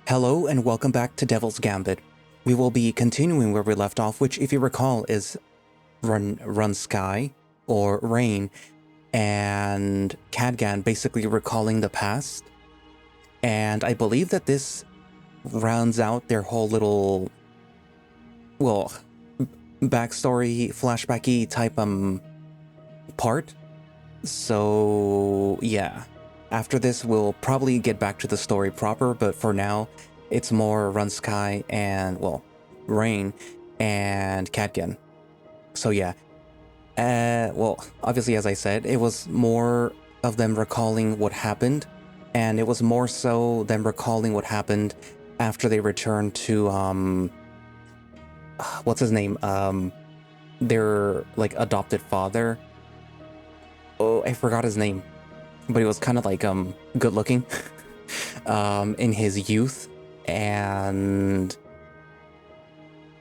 Hello and welcome back to Devil's Gambit. We will be continuing where we left off, which if you recall is Run Sky or Rain and Cadgan basically recalling the past. And I believe that this rounds out their whole little, well, backstory, flashbacky type part. So yeah. After this, we'll probably get back to the story proper, but for now, it's more Run Sky and, well, Rain and Cadgan. So yeah. Well, obviously, as I said, it was more of them recalling what happened, and it was more so them recalling what happened after they returned to, what's his name? Their, like, adopted father. Oh, I forgot his name. But he was kind of like good looking in his youth, and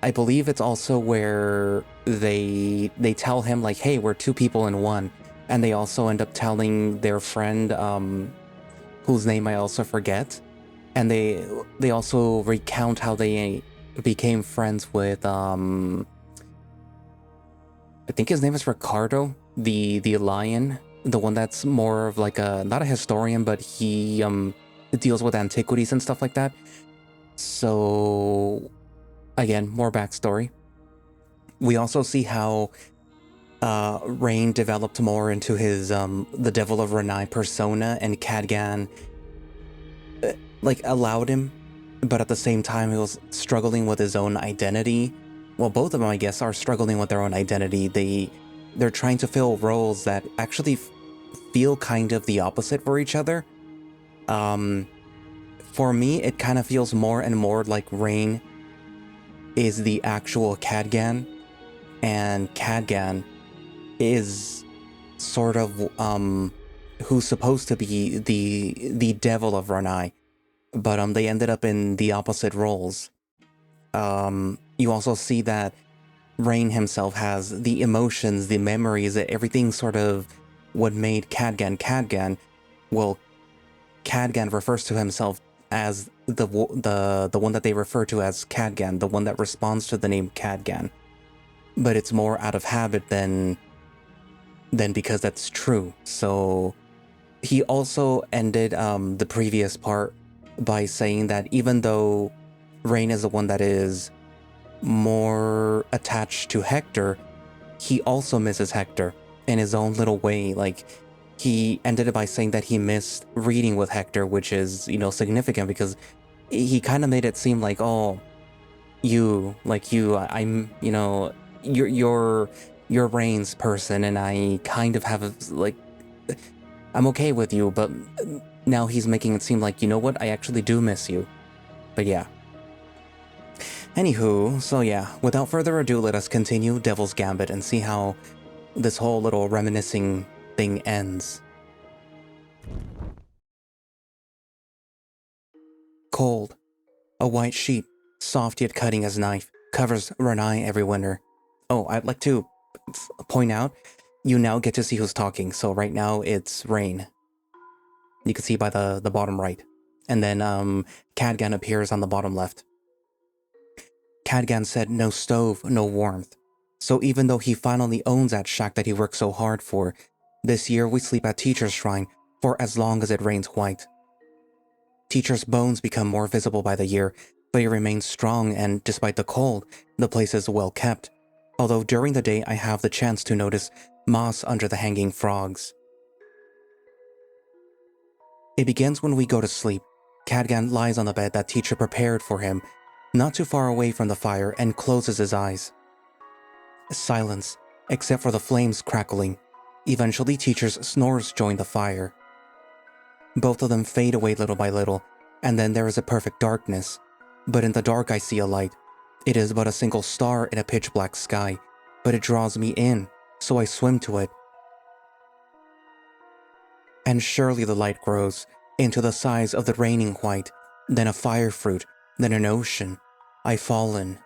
I believe it's also where they tell him like, hey, we're two people in one, and they also end up telling their friend whose name I also forget, and they also recount how they became friends with I think his name is Ricardo, the lion. The one that's more of like a, not a historian, but he deals with antiquities and stuff like that. So again, more backstory. We also see how Rain developed more into his the Devil of Renai persona, and Cadgan like allowed him, but at the same time he was struggling with his own identity. Well, both of them, I guess, are struggling with their own identity. They're trying to fill roles that actually feel kind of the opposite for each other. For me, it kind of feels more and more like Rain is the actual Cadgan, and Cadgan is sort of who's supposed to be the Devil of Renai, but they ended up in the opposite roles. You also see that Rain himself has the emotions, the memories, everything sort of what made Cadgan Cadgan. Well, Cadgan refers to himself as the one that they refer to as Cadgan, the one that responds to the name Cadgan. But it's more out of habit than because that's true. So he also ended the previous part by saying that even though Rain is the one that is more attached to Hector, he also misses Hector in his own little way. Like, he ended it by saying that he missed reading with Hector, which is, you know, significant because he kind of made it seem like, oh, I'm, you know, you're Rain's person, and I kind of have like, I'm okay with you, but now he's making it seem like, you know what, I actually do miss you. But yeah. Anywho, so yeah, without further ado, let us continue Devil's Gambit and see how this whole little reminiscing thing ends. Cold. A white sheet, soft yet cutting as knife, covers Renai every winter. Oh, I'd like to point out, you now get to see who's talking, so right now it's Rain. You can see by the bottom right. And then Cadgan appears on the bottom left. Cadgan said no stove, no warmth. So even though he finally owns that shack that he worked so hard for, this year we sleep at Teacher's Shrine for as long as it rains white. Teacher's bones become more visible by the year, but he remains strong, and despite the cold, the place is well kept, although during the day I have the chance to notice moss under the hanging frogs. It begins when we go to sleep. Cadgan lies on the bed that Teacher prepared for him, not too far away from the fire, and closes his eyes. Silence, except for the flames crackling. Eventually, Teacher's snores join the fire. Both of them fade away little by little, and then there is a perfect darkness. But in the dark I see a light. It is but a single star in a pitch-black sky, but it draws me in, so I swim to it. And surely the light grows into the size of the raining white, then a fire fruit, then an ocean. I fall in.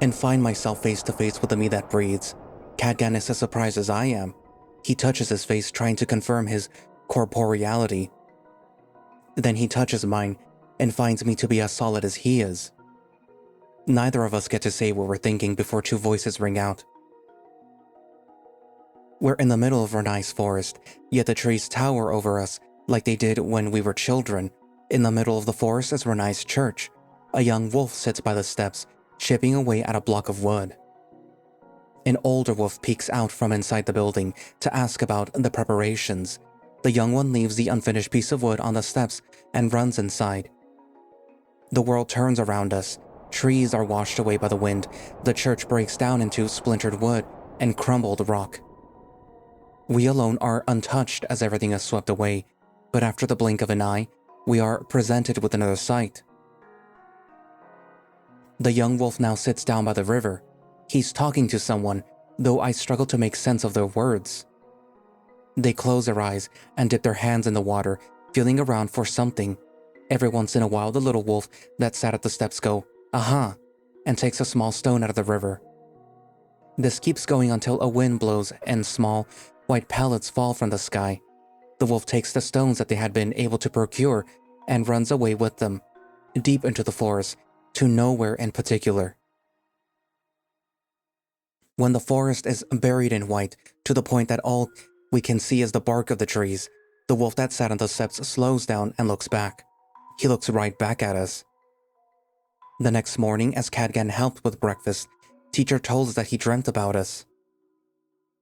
And find myself face to face with the me that breathes. Cadgan is as surprised as I am. He touches his face, trying to confirm his corporeality. Then he touches mine and finds me to be as solid as he is. Neither of us get to say what we're thinking before two voices ring out. We're in the middle of a nice forest, yet the trees tower over us like they did when we were children. In the middle of the forest is Renai's church. A young wolf sits by the steps, chipping away at a block of wood. An older wolf peeks out from inside the building to ask about the preparations. The young one leaves the unfinished piece of wood on the steps and runs inside. The world turns around us. Trees are washed away by the wind. The church breaks down into splintered wood and crumbled rock. We alone are untouched as everything is swept away, but after the blink of an eye, we are presented with another sight. The young wolf now sits down by the river. He's talking to someone, though I struggle to make sense of their words. They close their eyes and dip their hands in the water, feeling around for something. Every once in a while, the little wolf that sat at the steps go, "Aha," and takes a small stone out of the river. This keeps going until a wind blows and small, white pellets fall from the sky. The wolf takes the stones that they had been able to procure and runs away with them, deep into the forest, to nowhere in particular. When the forest is buried in white, to the point that all we can see is the bark of the trees, the wolf that sat on the steps slows down and looks back. He looks right back at us. The next morning, as Cadgan helped with breakfast, teacher told us that he dreamt about us.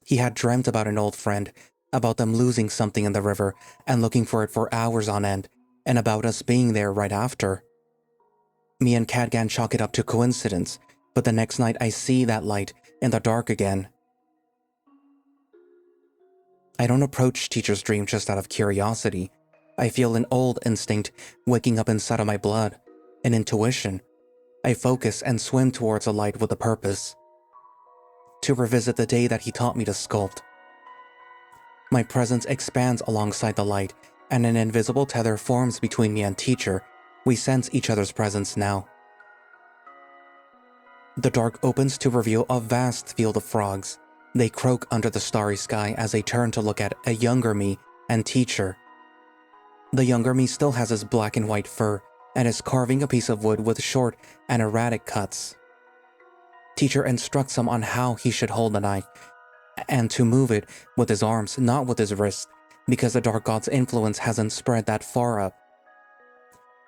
He had dreamt about an old friend, about them losing something in the river and looking for it for hours on end, and about us being there right after. Me and Cadgan chalk it up to coincidence, but the next night I see that light in the dark again. I don't approach teacher's dream just out of curiosity. I feel an old instinct waking up inside of my blood, an intuition. I focus and swim towards the light with a purpose. To revisit the day that he taught me to sculpt. My presence expands alongside the light, and an invisible tether forms between me and teacher. We sense each other's presence now. The dark opens to reveal a vast field of frogs. They croak under the starry sky as they turn to look at a younger me and teacher. The younger me still has his black and white fur and is carving a piece of wood with short and erratic cuts. Teacher instructs him on how he should hold the knife and to move it with his arms, not with his wrist, because the dark god's influence hasn't spread that far up.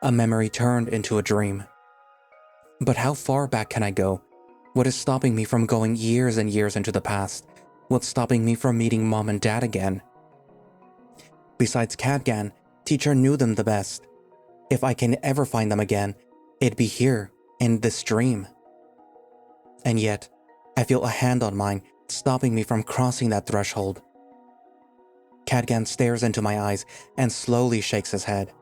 A memory turned into a dream. But how far back can I go? What is stopping me from going years and years into the past? What's stopping me from meeting mom and dad again? Besides Cadgan, teacher knew them the best. If I can ever find them again, it'd be here, in this dream. And yet, I feel a hand on mine, stopping me from crossing that threshold. Cadgan stares into my eyes and slowly shakes his head.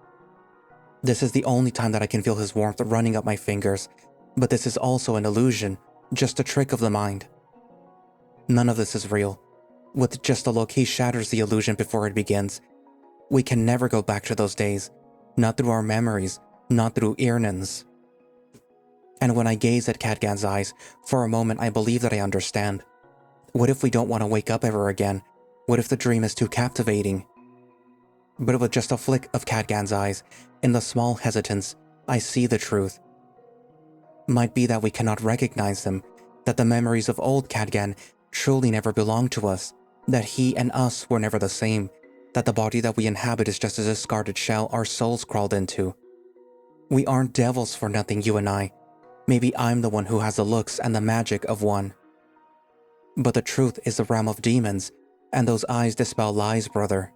This is the only time that I can feel his warmth running up my fingers, but this is also an illusion, just a trick of the mind. None of this is real. With just a look, he shatters the illusion before it begins. We can never go back to those days, not through our memories, not through earnings. And when I gaze at Cadgan's eyes, for a moment I believe that I understand. What if we don't want to wake up ever again? What if the dream is too captivating? But with just a flick of Cadgan's eyes, in the small hesitance, I see the truth. Might be that we cannot recognize them, that the memories of old Cadgan truly never belonged to us, that he and us were never the same, that the body that we inhabit is just a discarded shell our souls crawled into. We aren't devils for nothing, you and I. Maybe I'm the one who has the looks and the magic of one. But the truth is the realm of demons, and those eyes dispel lies, brother.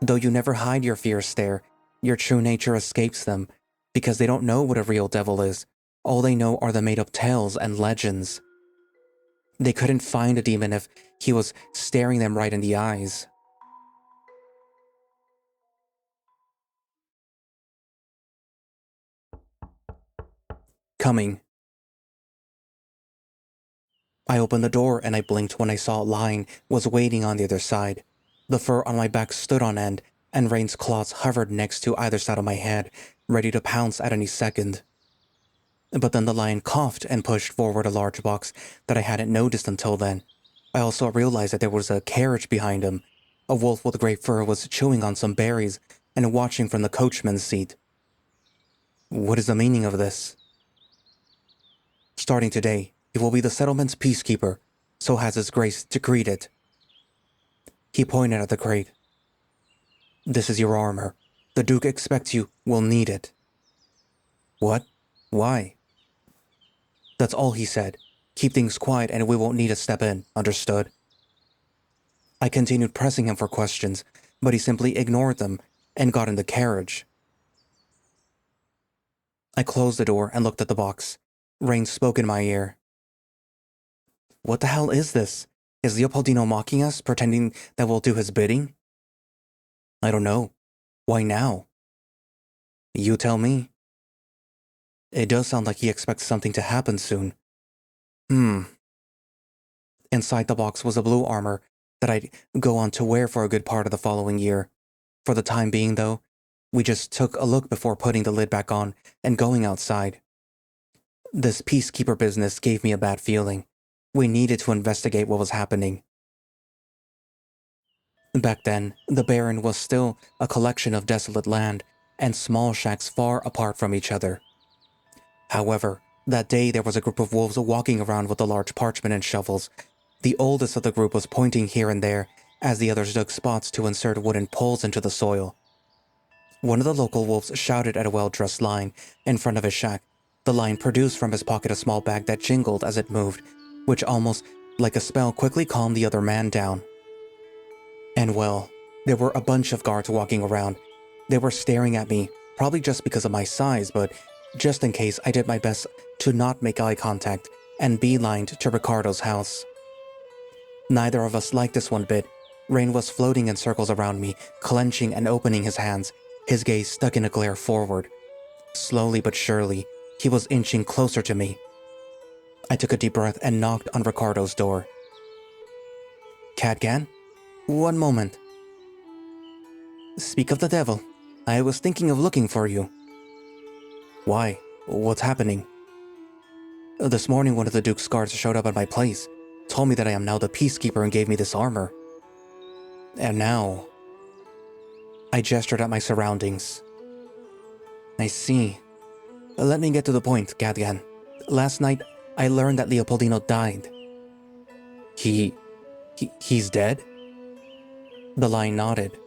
Though you never hide your fears stare, your true nature escapes them, because they don't know what a real devil is. All they know are the made-up tales and legends. They couldn't find a demon if he was staring them right in the eyes. Coming. I opened the door and I blinked when I saw a lion was waiting on the other side. The fur on my back stood on end, and Rain's claws hovered next to either side of my head, ready to pounce at any second. But then the lion coughed and pushed forward a large box that I hadn't noticed until then. I also realized that there was a carriage behind him. A wolf with great fur was chewing on some berries and watching from the coachman's seat. What is the meaning of this? Starting today, he will be the settlement's peacekeeper, so has his grace decreed it. He pointed at the crate. This is your armor. The Duke expects you will need it. What? Why? That's all he said. Keep things quiet and we won't need to step in, understood? I continued pressing him for questions, but he simply ignored them and got in the carriage. I closed the door and looked at the box. Rain spoke in my ear. What the hell is this? Is Leopoldino mocking us, pretending that we'll do his bidding? I don't know. Why now? You tell me. It does sound like he expects something to happen soon. Inside the box was a blue armor that I'd go on to wear for a good part of the following year. For the time being, though, we just took a look before putting the lid back on and going outside. This peacekeeper business gave me a bad feeling. We needed to investigate what was happening. Back then, the Baron was still a collection of desolate land and small shacks far apart from each other. However, that day there was a group of wolves walking around with a large parchment and shovels. The oldest of the group was pointing here and there as the others dug spots to insert wooden poles into the soil. One of the local wolves shouted at a well-dressed lion in front of his shack. The lion produced from his pocket a small bag that jingled as it moved, which almost like a spell quickly calmed the other man down. And well, there were a bunch of guards walking around. They were staring at me, probably just because of my size, but just in case, I did my best to not make eye contact and beelined to Ricardo's house. Neither of us liked this one bit. Rain was floating in circles around me, clenching and opening his hands, his gaze stuck in a glare forward. Slowly but surely, he was inching closer to me. I took a deep breath and knocked on Ricardo's door. Cadgan? One moment. Speak of the devil. I was thinking of looking for you. Why? What's happening? This morning one of the Duke's guards showed up at my place, told me that I am now the peacekeeper and gave me this armor. And now... I gestured at my surroundings. I see. Let me get to the point, Cadgan. Last night, I learned that Leopoldino died. He's dead? The lion nodded.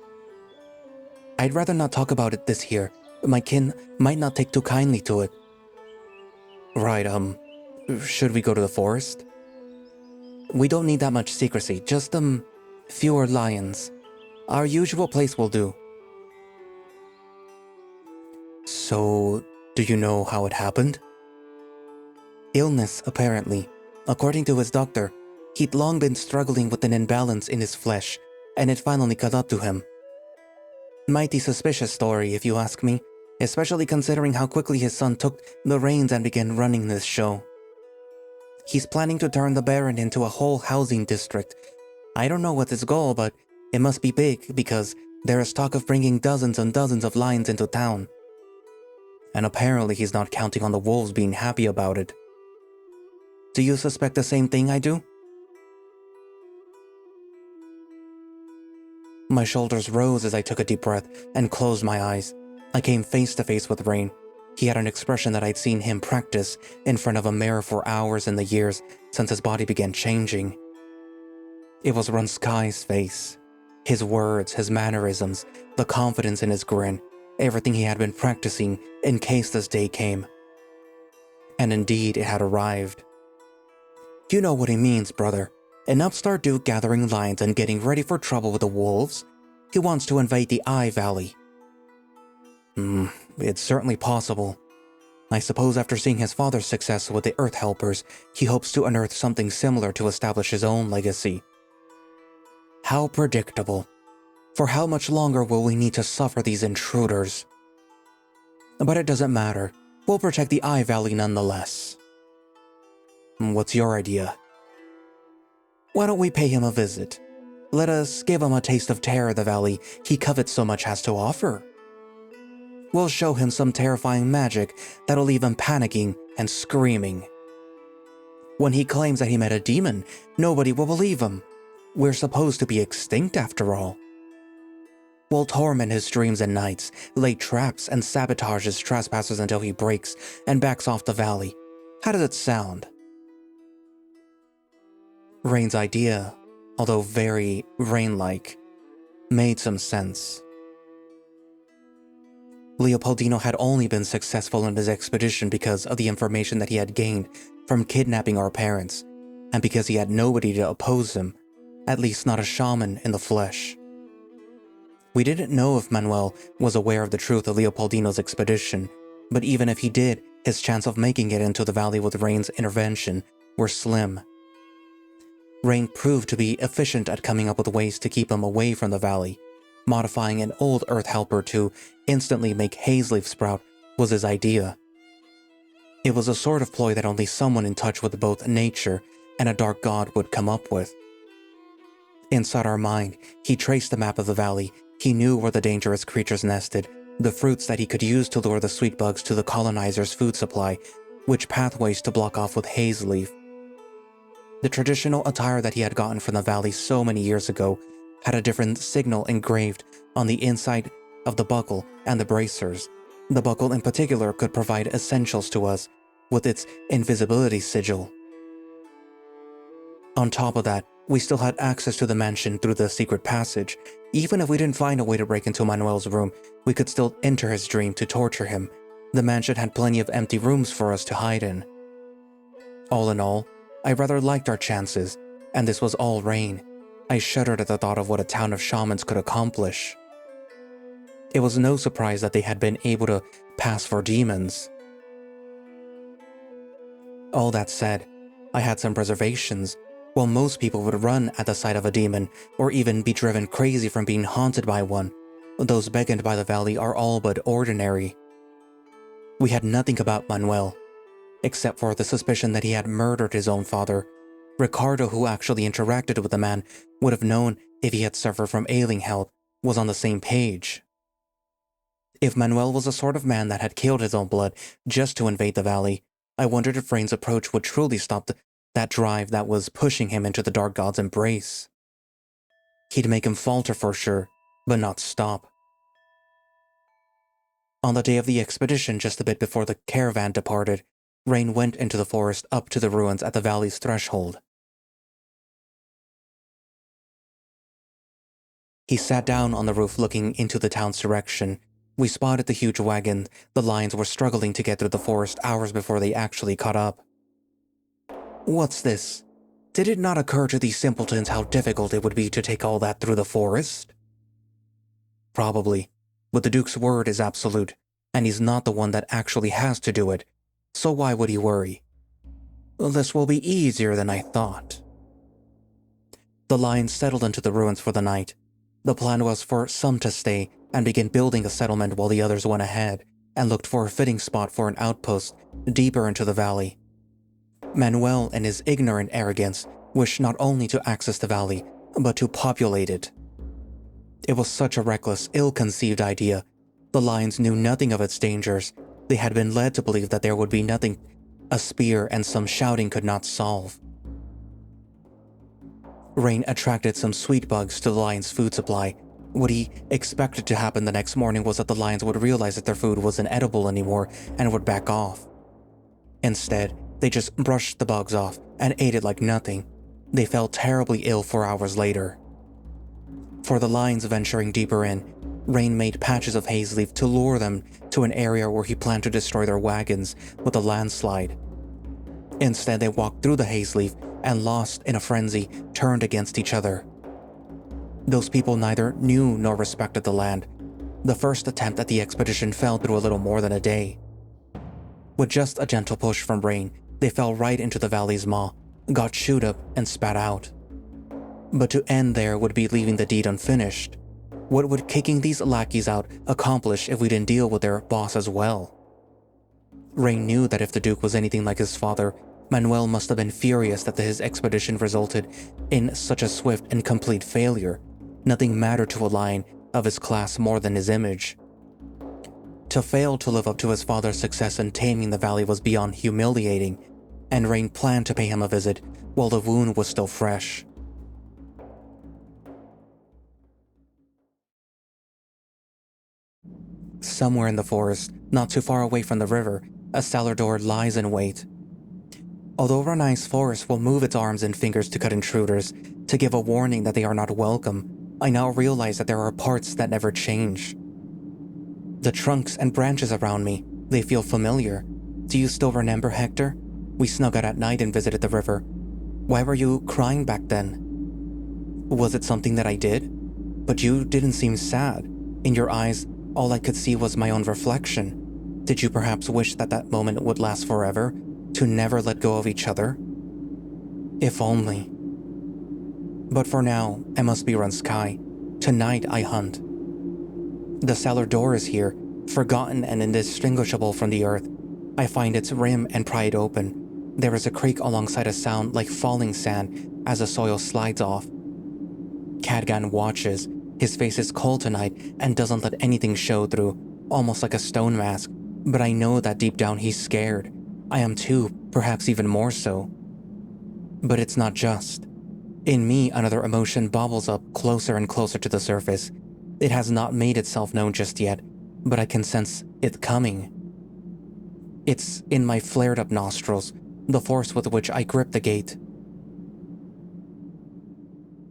I'd rather not talk about it this here. My kin might not take too kindly to it. Right, should we go to the forest? We don't need that much secrecy, just, fewer lions. Our usual place will do. So, do you know how it happened? Illness, apparently. According to his doctor, he'd long been struggling with an imbalance in his flesh, and it finally caught up to him. Mighty suspicious story, if you ask me, especially considering how quickly his son took the reins and began running this show. He's planning to turn the Baron into a whole housing district. I don't know what's his goal, but it must be big because there is talk of bringing dozens and dozens of lions into town. And apparently he's not counting on the wolves being happy about it. Do you suspect the same thing I do? My shoulders rose as I took a deep breath and closed my eyes. I came face to face with Rain. He had an expression that I'd seen him practice in front of a mirror for hours in the years since his body began changing. It was Runskai's face. His words, his mannerisms, the confidence in his grin, everything he had been practicing in case this day came. And indeed, it had arrived. You know what he means, brother. An upstart duke gathering lions and getting ready for trouble with the wolves. He wants to invade the Eye Valley. It's certainly possible. I suppose after seeing his father's success with the Earth Helpers, he hopes to unearth something similar to establish his own legacy. How predictable. For how much longer will we need to suffer these intruders? But it doesn't matter. We'll protect the Eye Valley nonetheless. What's your idea? Why don't we pay him a visit? Let us give him a taste of terror the valley he covets so much has to offer. We'll show him some terrifying magic that'll leave him panicking and screaming. When he claims that he met a demon, nobody will believe him. We're supposed to be extinct after all. will torment his dreams and nights, lay traps and sabotage his trespassers until he breaks and backs off the valley. How does it sound? Rain's idea, although very Rain-like, made some sense. Leopoldino had only been successful in his expedition because of the information that he had gained from kidnapping our parents, and because he had nobody to oppose him, at least not a shaman in the flesh. We didn't know if Manuel was aware of the truth of Leopoldino's expedition, but even if he did, his chance of making it into the valley with Rain's intervention were slim. Rain proved to be efficient at coming up with ways to keep him away from the valley. Modifying an old earth helper to instantly make haze leaf sprout was his idea. It was a sort of ploy that only someone in touch with both nature and a dark god would come up with. Inside our mind, he traced the map of the valley. He knew where the dangerous creatures nested, the fruits that he could use to lure the sweet bugs to the colonizers' food supply, which pathways to block off with haze leaf. The traditional attire that he had gotten from the valley so many years ago had a different signal engraved on the inside of the buckle and the bracers. The buckle in particular could provide essentials to us with its invisibility sigil. On top of that, we still had access to the mansion through the secret passage. Even if we didn't find a way to break into Manuel's room, we could still enter his dream to torture him. The mansion had plenty of empty rooms for us to hide in. All in all, I rather liked our chances, and this was all Rain. I shuddered at the thought of what a town of shamans could accomplish. It was no surprise that they had been able to pass for demons. All that said, I had some reservations. While most people would run at the sight of a demon, or even be driven crazy from being haunted by one, those beckoned by the valley are all but ordinary. We had nothing about Manuel, except for the suspicion that he had murdered his own father. Ricardo, who actually interacted with the man, would have known if he had suffered from ailing health, was on the same page. If Manuel was the sort of man that had killed his own blood just to invade the valley, I wondered if Rain's approach would truly stop that drive that was pushing him into the Dark God's embrace. He'd make him falter for sure, but not stop. On the day of the expedition, just a bit before the caravan departed, Rain went into the forest up to the ruins at the valley's threshold. He sat down on the roof looking into the town's direction. We spotted the huge wagon. The lions were struggling to get through the forest hours before they actually caught up. What's this? Did it not occur to these simpletons how difficult it would be to take all that through the forest? Probably, but the Duke's word is absolute, and he's not the one that actually has to do it, so why would he worry? This will be easier than I thought. The lions settled into the ruins for the night. The plan was for some to stay and begin building a settlement while the others went ahead and looked for a fitting spot for an outpost deeper into the valley. Manuel, in his ignorant arrogance, wished not only to access the valley, but to populate it. It was such a reckless, ill-conceived idea. The lions knew nothing of its dangers. They had been led to believe that there would be nothing a spear and some shouting could not solve. Rain attracted some sweet bugs to the lions' food supply. What he expected to happen the next morning was that the lions would realize that their food wasn't edible anymore and would back off. Instead, they just brushed the bugs off and ate it like nothing. They felt terribly ill 4 hours later. For the lions venturing deeper in, Rain made patches of haze leaf to lure them to an area where he planned to destroy their wagons with a landslide. Instead, they walked through the haze leaf and, lost in a frenzy, turned against each other. Those people neither knew nor respected the land. The first attempt at the expedition fell through a little more than a day. With just a gentle push from Rain, they fell right into the valley's maw, got chewed up and spat out. But to end there would be leaving the deed unfinished. What would kicking these lackeys out accomplish if we didn't deal with their boss as well? Rain knew that if the Duke was anything like his father, Manuel must have been furious that his expedition resulted in such a swift and complete failure. Nothing mattered to a lion of his class more than his image. To fail to live up to his father's success in taming the valley was beyond humiliating, and Rain planned to pay him a visit while the wound was still fresh. Somewhere in the forest, not too far away from the river, a Salador lies in wait. Although Ranai's forest will move its arms and fingers to cut intruders, to give a warning that they are not welcome, I now realize that there are parts that never change. The trunks and branches around me, they feel familiar. Do you still remember, Hector? We snuck out at night and visited the river. Why were you crying back then? Was it something that I did? But you didn't seem sad. In your eyes, all I could see was my own reflection. Did you perhaps wish that that moment would last forever? To never let go of each other? If only. But for now, I must be run sky. Tonight I hunt. The cellar door is here, forgotten and indistinguishable from the earth. I find its rim and pry it open. There is a creak alongside a sound like falling sand as the soil slides off. Cadgan watches. His face is cold tonight and doesn't let anything show through, almost like a stone mask. But I know that deep down he's scared. I am too, perhaps even more so. But it's not just. In me, another emotion bobbles up closer and closer to the surface. It has not made itself known just yet, but I can sense it coming. It's in my flared-up nostrils, the force with which I grip the gate.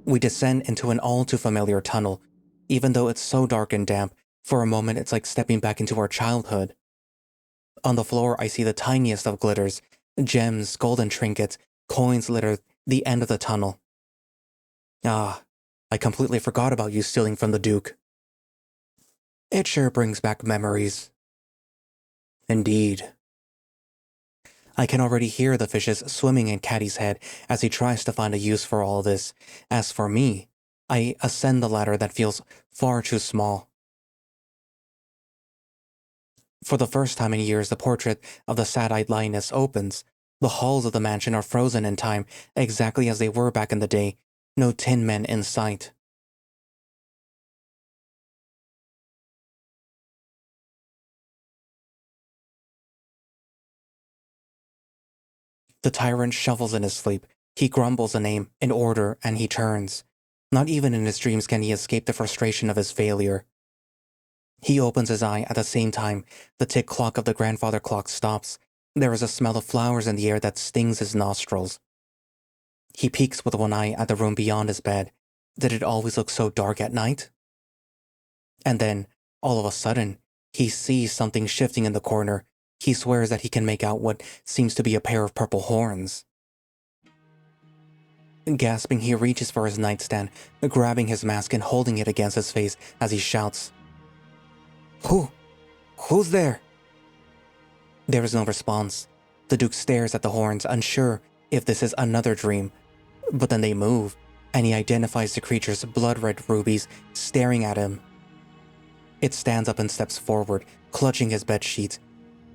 We descend into an all-too-familiar tunnel. Even though it's so dark and damp, for a moment it's like stepping back into our childhood. On the floor, I see the tiniest of glitters. Gems, golden trinkets, coins litter the end of the tunnel. Ah, I completely forgot about you stealing from the Duke. It sure brings back memories. Indeed. I can already hear the fishes swimming in Caddy's head as he tries to find a use for all this. As for me, I ascend the ladder that feels far too small. For the first time in years, the portrait of the sad-eyed lioness opens. The halls of the mansion are frozen in time, exactly as they were back in the day. No tin men in sight. The tyrant shuffles in his sleep. He grumbles a name, an order, and he turns. Not even in his dreams can he escape the frustration of his failure. He opens his eye at the same time. The tick clock of the grandfather clock stops. There is a smell of flowers in the air that stings his nostrils. He peeks with one eye at the room beyond his bed. Did it always look so dark at night? And then, all of a sudden, he sees something shifting in the corner. He swears that he can make out what seems to be a pair of purple horns. Gasping, he reaches for his nightstand, grabbing his mask and holding it against his face as he shouts, Who's there? There is no response. The Duke stares at the horns, unsure if this is another dream. But then they move, and he identifies the creature's blood-red rubies staring at him. It stands up and steps forward, clutching his bed sheets.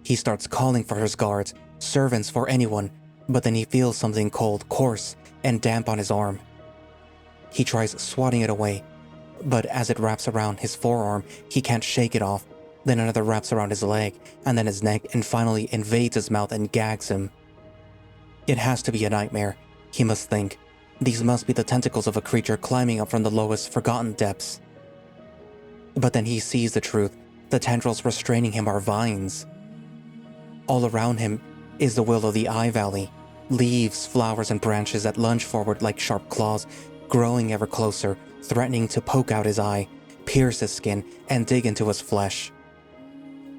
He starts calling for his guards, servants, for anyone, but then he feels something cold, coarse, and damp on his arm. He tries swatting it away, but as it wraps around his forearm, he can't shake it off. Then another wraps around his leg, and then his neck, and finally invades his mouth and gags him. It has to be a nightmare, he must think. These must be the tentacles of a creature climbing up from the lowest, forgotten depths. But then he sees the truth. The tendrils restraining him are vines. All around him is the will of the Eye Valley. Leaves, flowers, and branches that lunge forward like sharp claws, growing ever closer, threatening to poke out his eye, pierce his skin, and dig into his flesh.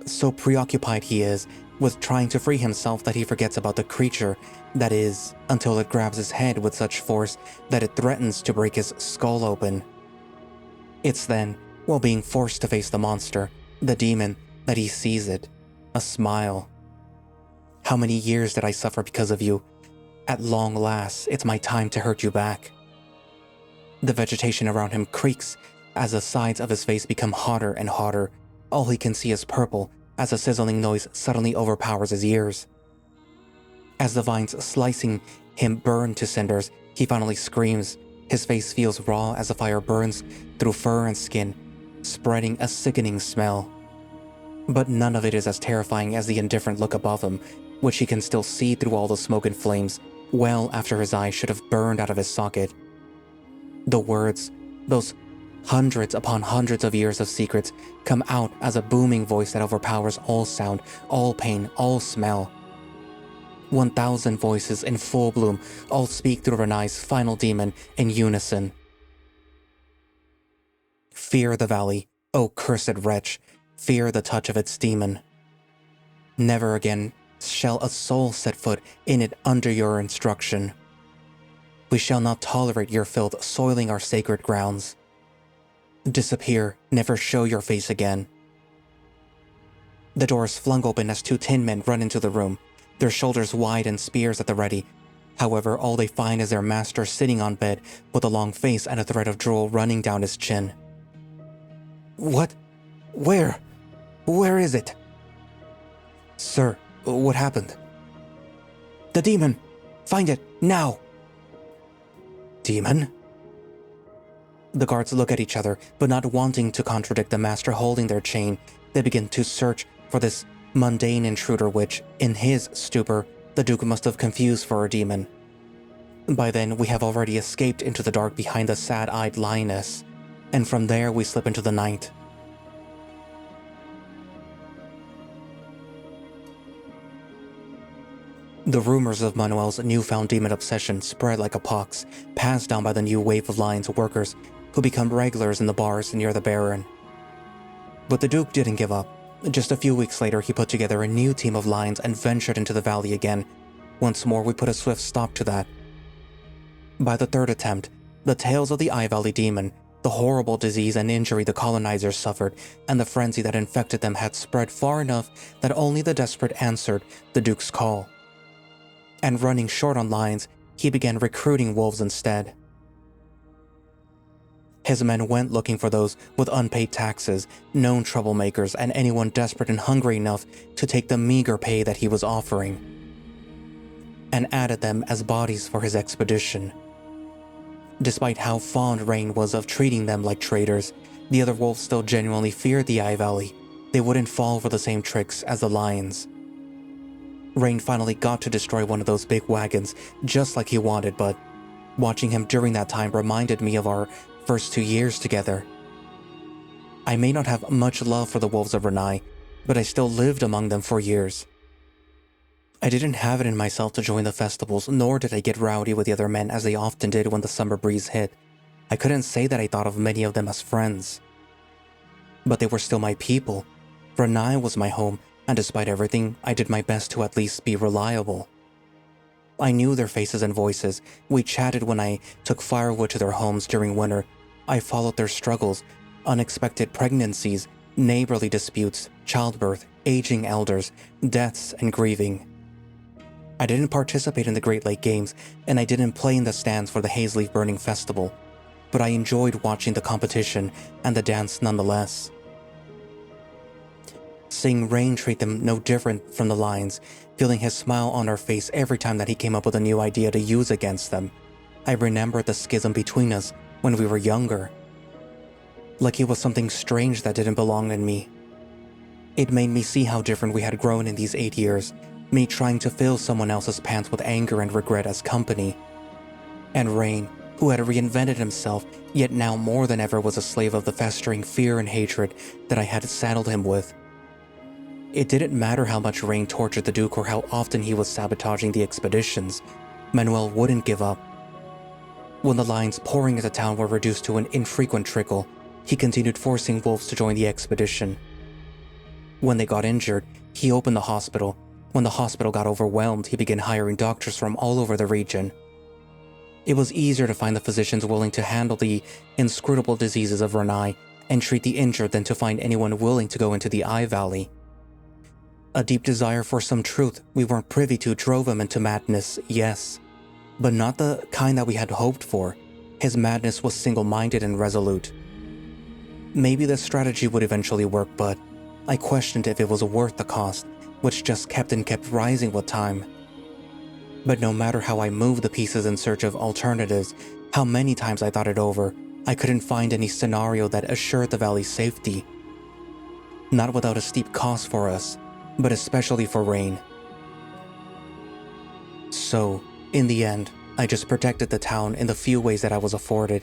So preoccupied he is with trying to free himself that he forgets about the creature that is, until it grabs his head with such force that it threatens to break his skull open. It's then, while being forced to face the monster, the demon, that he sees it. A smile. How many years did I suffer because of you? At long last, it's my time to hurt you back. The vegetation around him creaks as the sides of his face become hotter and hotter. All he can see is purple as a sizzling noise suddenly overpowers his ears. As the vines slicing him burn to cinders, he finally screams. His face feels raw as the fire burns through fur and skin, spreading a sickening smell. But none of it is as terrifying as the indifferent look above him, which he can still see through all the smoke and flames, well after his eye should have burned out of his socket. The words, those Hundreds upon hundreds of years of secrets come out as a booming voice that overpowers all sound, all pain, all smell. 1,000 voices in full bloom all speak through Renai's final demon in unison. Fear the valley, O cursed wretch, fear the touch of its demon. Never again shall a soul set foot in it under your instruction. We shall not tolerate your filth soiling our sacred grounds. Disappear, never show your face again. The door is flung open as 2 tin men run into the room, their shoulders wide and spears at the ready. However, all they find is their master sitting on bed with a long face and a thread of drool running down his chin. What? Where? Where is it? Sir, what happened? The demon! Find it, now! Demon? The guards look at each other, but not wanting to contradict the master holding their chain, they begin to search for this mundane intruder which, in his stupor, the Duke must have confused for a demon. By then, we have already escaped into the dark behind the sad-eyed lioness, and from there we slip into the night. The rumors of Manuel's newfound demon obsession spread like a pox, passed down by the new wave of Lion's workers, who become regulars in the bars near the Baron. But the Duke didn't give up. Just a few weeks later, he put together a new team of Lions and ventured into the valley again. Once more, we put a swift stop to that. By the 3rd attempt, the tales of the Eye Valley demon, the horrible disease and injury the colonizers suffered, and the frenzy that infected them had spread far enough that only the desperate answered the Duke's call. And running short on Lions, he began recruiting wolves instead. His men went looking for those with unpaid taxes, known troublemakers, and anyone desperate and hungry enough to take the meager pay that he was offering, and added them as bodies for his expedition. Despite how fond Rain was of treating them like traitors, the other wolves still genuinely feared the Eye Valley. They wouldn't fall for the same tricks as the Lions. Rain finally got to destroy one of those big wagons just like he wanted, but watching him during that time reminded me of our first 2 years together. I may not have much love for the wolves of Renai, but I still lived among them for years. I didn't have it in myself to join the festivals, nor did I get rowdy with the other men as they often did when the summer breeze hit. I couldn't say that I thought of many of them as friends. But they were still my people. Renai was my home, and despite everything, I did my best to at least be reliable. I knew their faces and voices. We chatted when I took firewood to their homes during winter. I followed their struggles, unexpected pregnancies, neighborly disputes, childbirth, aging elders, deaths, and grieving. I didn't participate in the Great Lake Games, and I didn't play in the stands for the Haze Leaf Burning Festival, but I enjoyed watching the competition and the dance nonetheless. Seeing Rain treat them no different from the Lions, feeling his smile on her face every time that he came up with a new idea to use against them, I remembered the schism between us when we were younger. Like he was something strange that didn't belong in me. It made me see how different we had grown in these 8 years, me trying to fill someone else's pants with anger and regret as company. And Rain, who had reinvented himself, yet now more than ever was a slave of the festering fear and hatred that I had saddled him with. It didn't matter how much Rain tortured the Duke or how often he was sabotaging the expeditions, Manuel wouldn't give up. When the Lions pouring into town were reduced to an infrequent trickle, he continued forcing wolves to join the expedition. When they got injured, he opened the hospital. When the hospital got overwhelmed, he began hiring doctors from all over the region. It was easier to find the physicians willing to handle the inscrutable diseases of Renai and treat the injured than to find anyone willing to go into the Eye Valley. A deep desire for some truth we weren't privy to drove him into madness, yes, but not the kind that we had hoped for. His madness was single-minded and resolute. Maybe the strategy would eventually work, but I questioned if it was worth the cost, which just kept rising with time. But no matter how I moved the pieces in search of alternatives, how many times I thought it over, I couldn't find any scenario that assured the valley's safety. Not without a steep cost for us, but especially for Rain. So, in the end, I just protected the town in the few ways that I was afforded.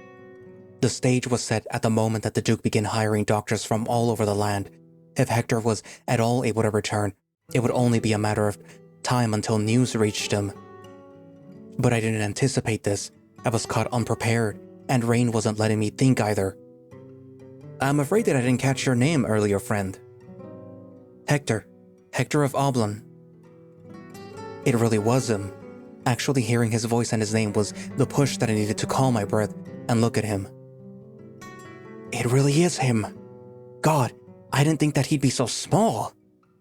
The stage was set at the moment that the Duke began hiring doctors from all over the land. If Hector was at all able to return, it would only be a matter of time until news reached him. But I didn't anticipate this. I was caught unprepared, and Rain wasn't letting me think either. I'm afraid that I didn't catch your name earlier, friend. Hector. Hector of Oblon. It really was him. Actually hearing his voice and his name was the push that I needed to calm my breath and look at him. It really is him. God, I didn't think that he'd be so small.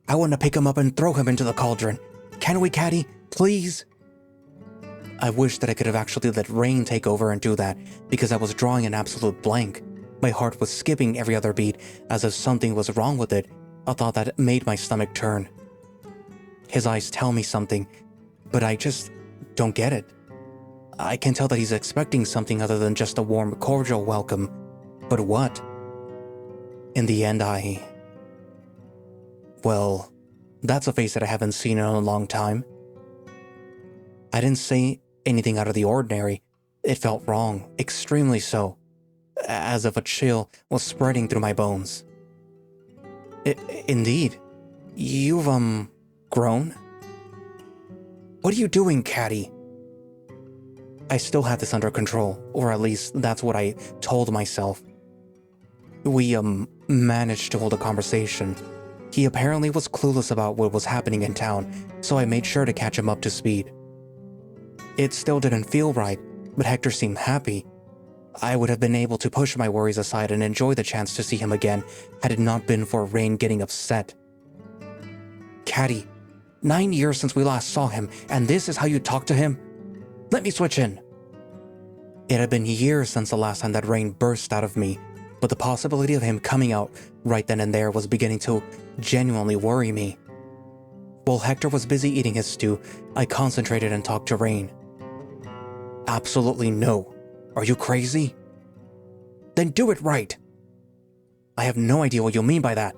I want to pick him up and throw him into the cauldron. Can we, Caddy? Please? I wish that I could have actually let Rain take over and do that, because I was drawing an absolute blank. My heart was skipping every other beat, as if something was wrong with it, a thought that made my stomach turn. His eyes tell me something, but I just don't get it. I can tell that he's expecting something other than just a warm, cordial welcome. But what? In the end, well, that's a face that I haven't seen in a long time. I didn't say anything out of the ordinary. It felt wrong, extremely so, as if a chill was spreading through my bones. Indeed. You've, grown? What are you doing, Caddy? I still had this under control, or at least that's what I told myself. We, managed to hold a conversation. He apparently was clueless about what was happening in town, so I made sure to catch him up to speed. It still didn't feel right, but Hector seemed happy. I would have been able to push my worries aside and enjoy the chance to see him again had it not been for Rain getting upset. Caddy, 9 years since we last saw him, and this is how you talk to him? Let me switch in. It had been years since the last time that Rain burst out of me, but the possibility of him coming out right then and there was beginning to genuinely worry me. While Hector was busy eating his stew, I concentrated and talked to Rain. Absolutely no. Are you crazy? Then do it right. I have no idea what you mean by that.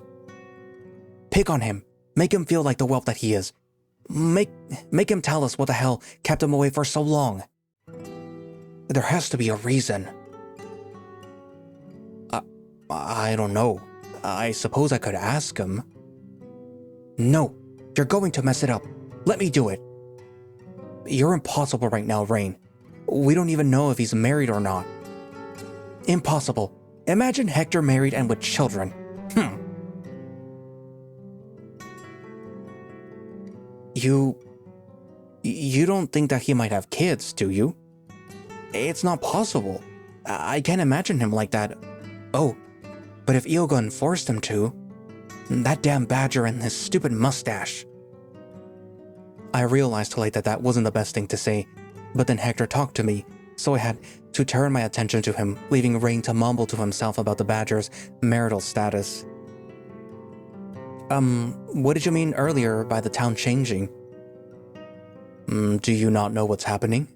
Pick on him. Make him feel like the whelp that he is. Make him tell us what the hell kept him away for so long. There has to be a reason. I don't know. I suppose I could ask him. No, you're going to mess it up. Let me do it. You're impossible right now, Rain. We don't even know if he's married or not. Impossible. Imagine Hector married and with children. You don't think that he might have kids, do you? It's not possible. I can't imagine him like that. Oh, but if Eogun forced him to, that damn badger and his stupid mustache. I realized too late that that wasn't the best thing to say, but then Hector talked to me, so I had to turn my attention to him, leaving Rain to mumble to himself about the badger's marital status. What did you mean earlier by the town changing? Do you not know what's happening?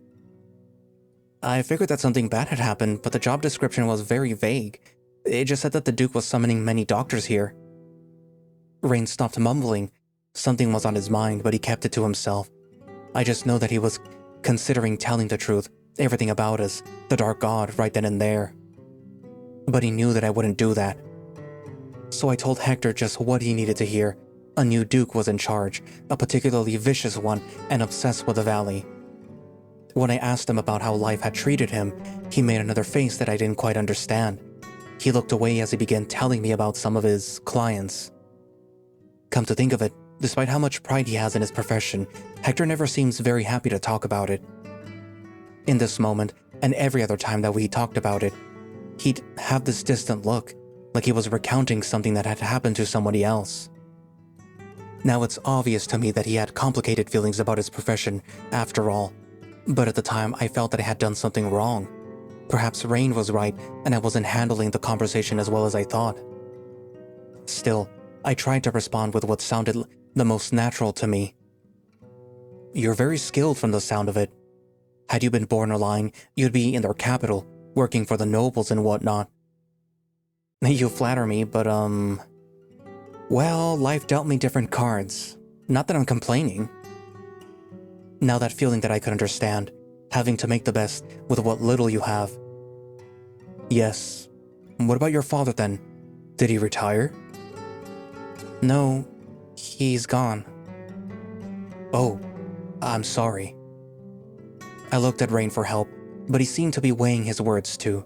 I figured that something bad had happened, but the job description was very vague. It just said that the Duke was summoning many doctors here. Rain stopped mumbling. Something was on his mind, but he kept it to himself. I just know that he was considering telling the truth, everything about us, the Dark God, right then and there. But he knew that I wouldn't do that. So I told Hector just what he needed to hear. A new Duke was in charge, a particularly vicious one and obsessed with the valley. When I asked him about how life had treated him, he made another face that I didn't quite understand. He looked away as he began telling me about some of his clients. Come to think of it, despite how much pride he has in his profession, Hector never seems very happy to talk about it. In this moment, and every other time that we talked about it, he'd have this distant look, like he was recounting something that had happened to somebody else. Now it's obvious to me that he had complicated feelings about his profession, after all, but at the time I felt that I had done something wrong. Perhaps Rain was right, and I wasn't handling the conversation as well as I thought. Still, I tried to respond with what sounded the most natural to me. You're very skilled from the sound of it. Had you been born a line, you'd be in their capital, working for the nobles and whatnot. You flatter me, but well, life dealt me different cards. Not that I'm complaining. Now that feeling that I could understand, having to make the best with what little you have. Yes. What about your father then? Did he retire? No, he's gone. Oh, I'm sorry. I looked at Rain for help, but he seemed to be weighing his words too.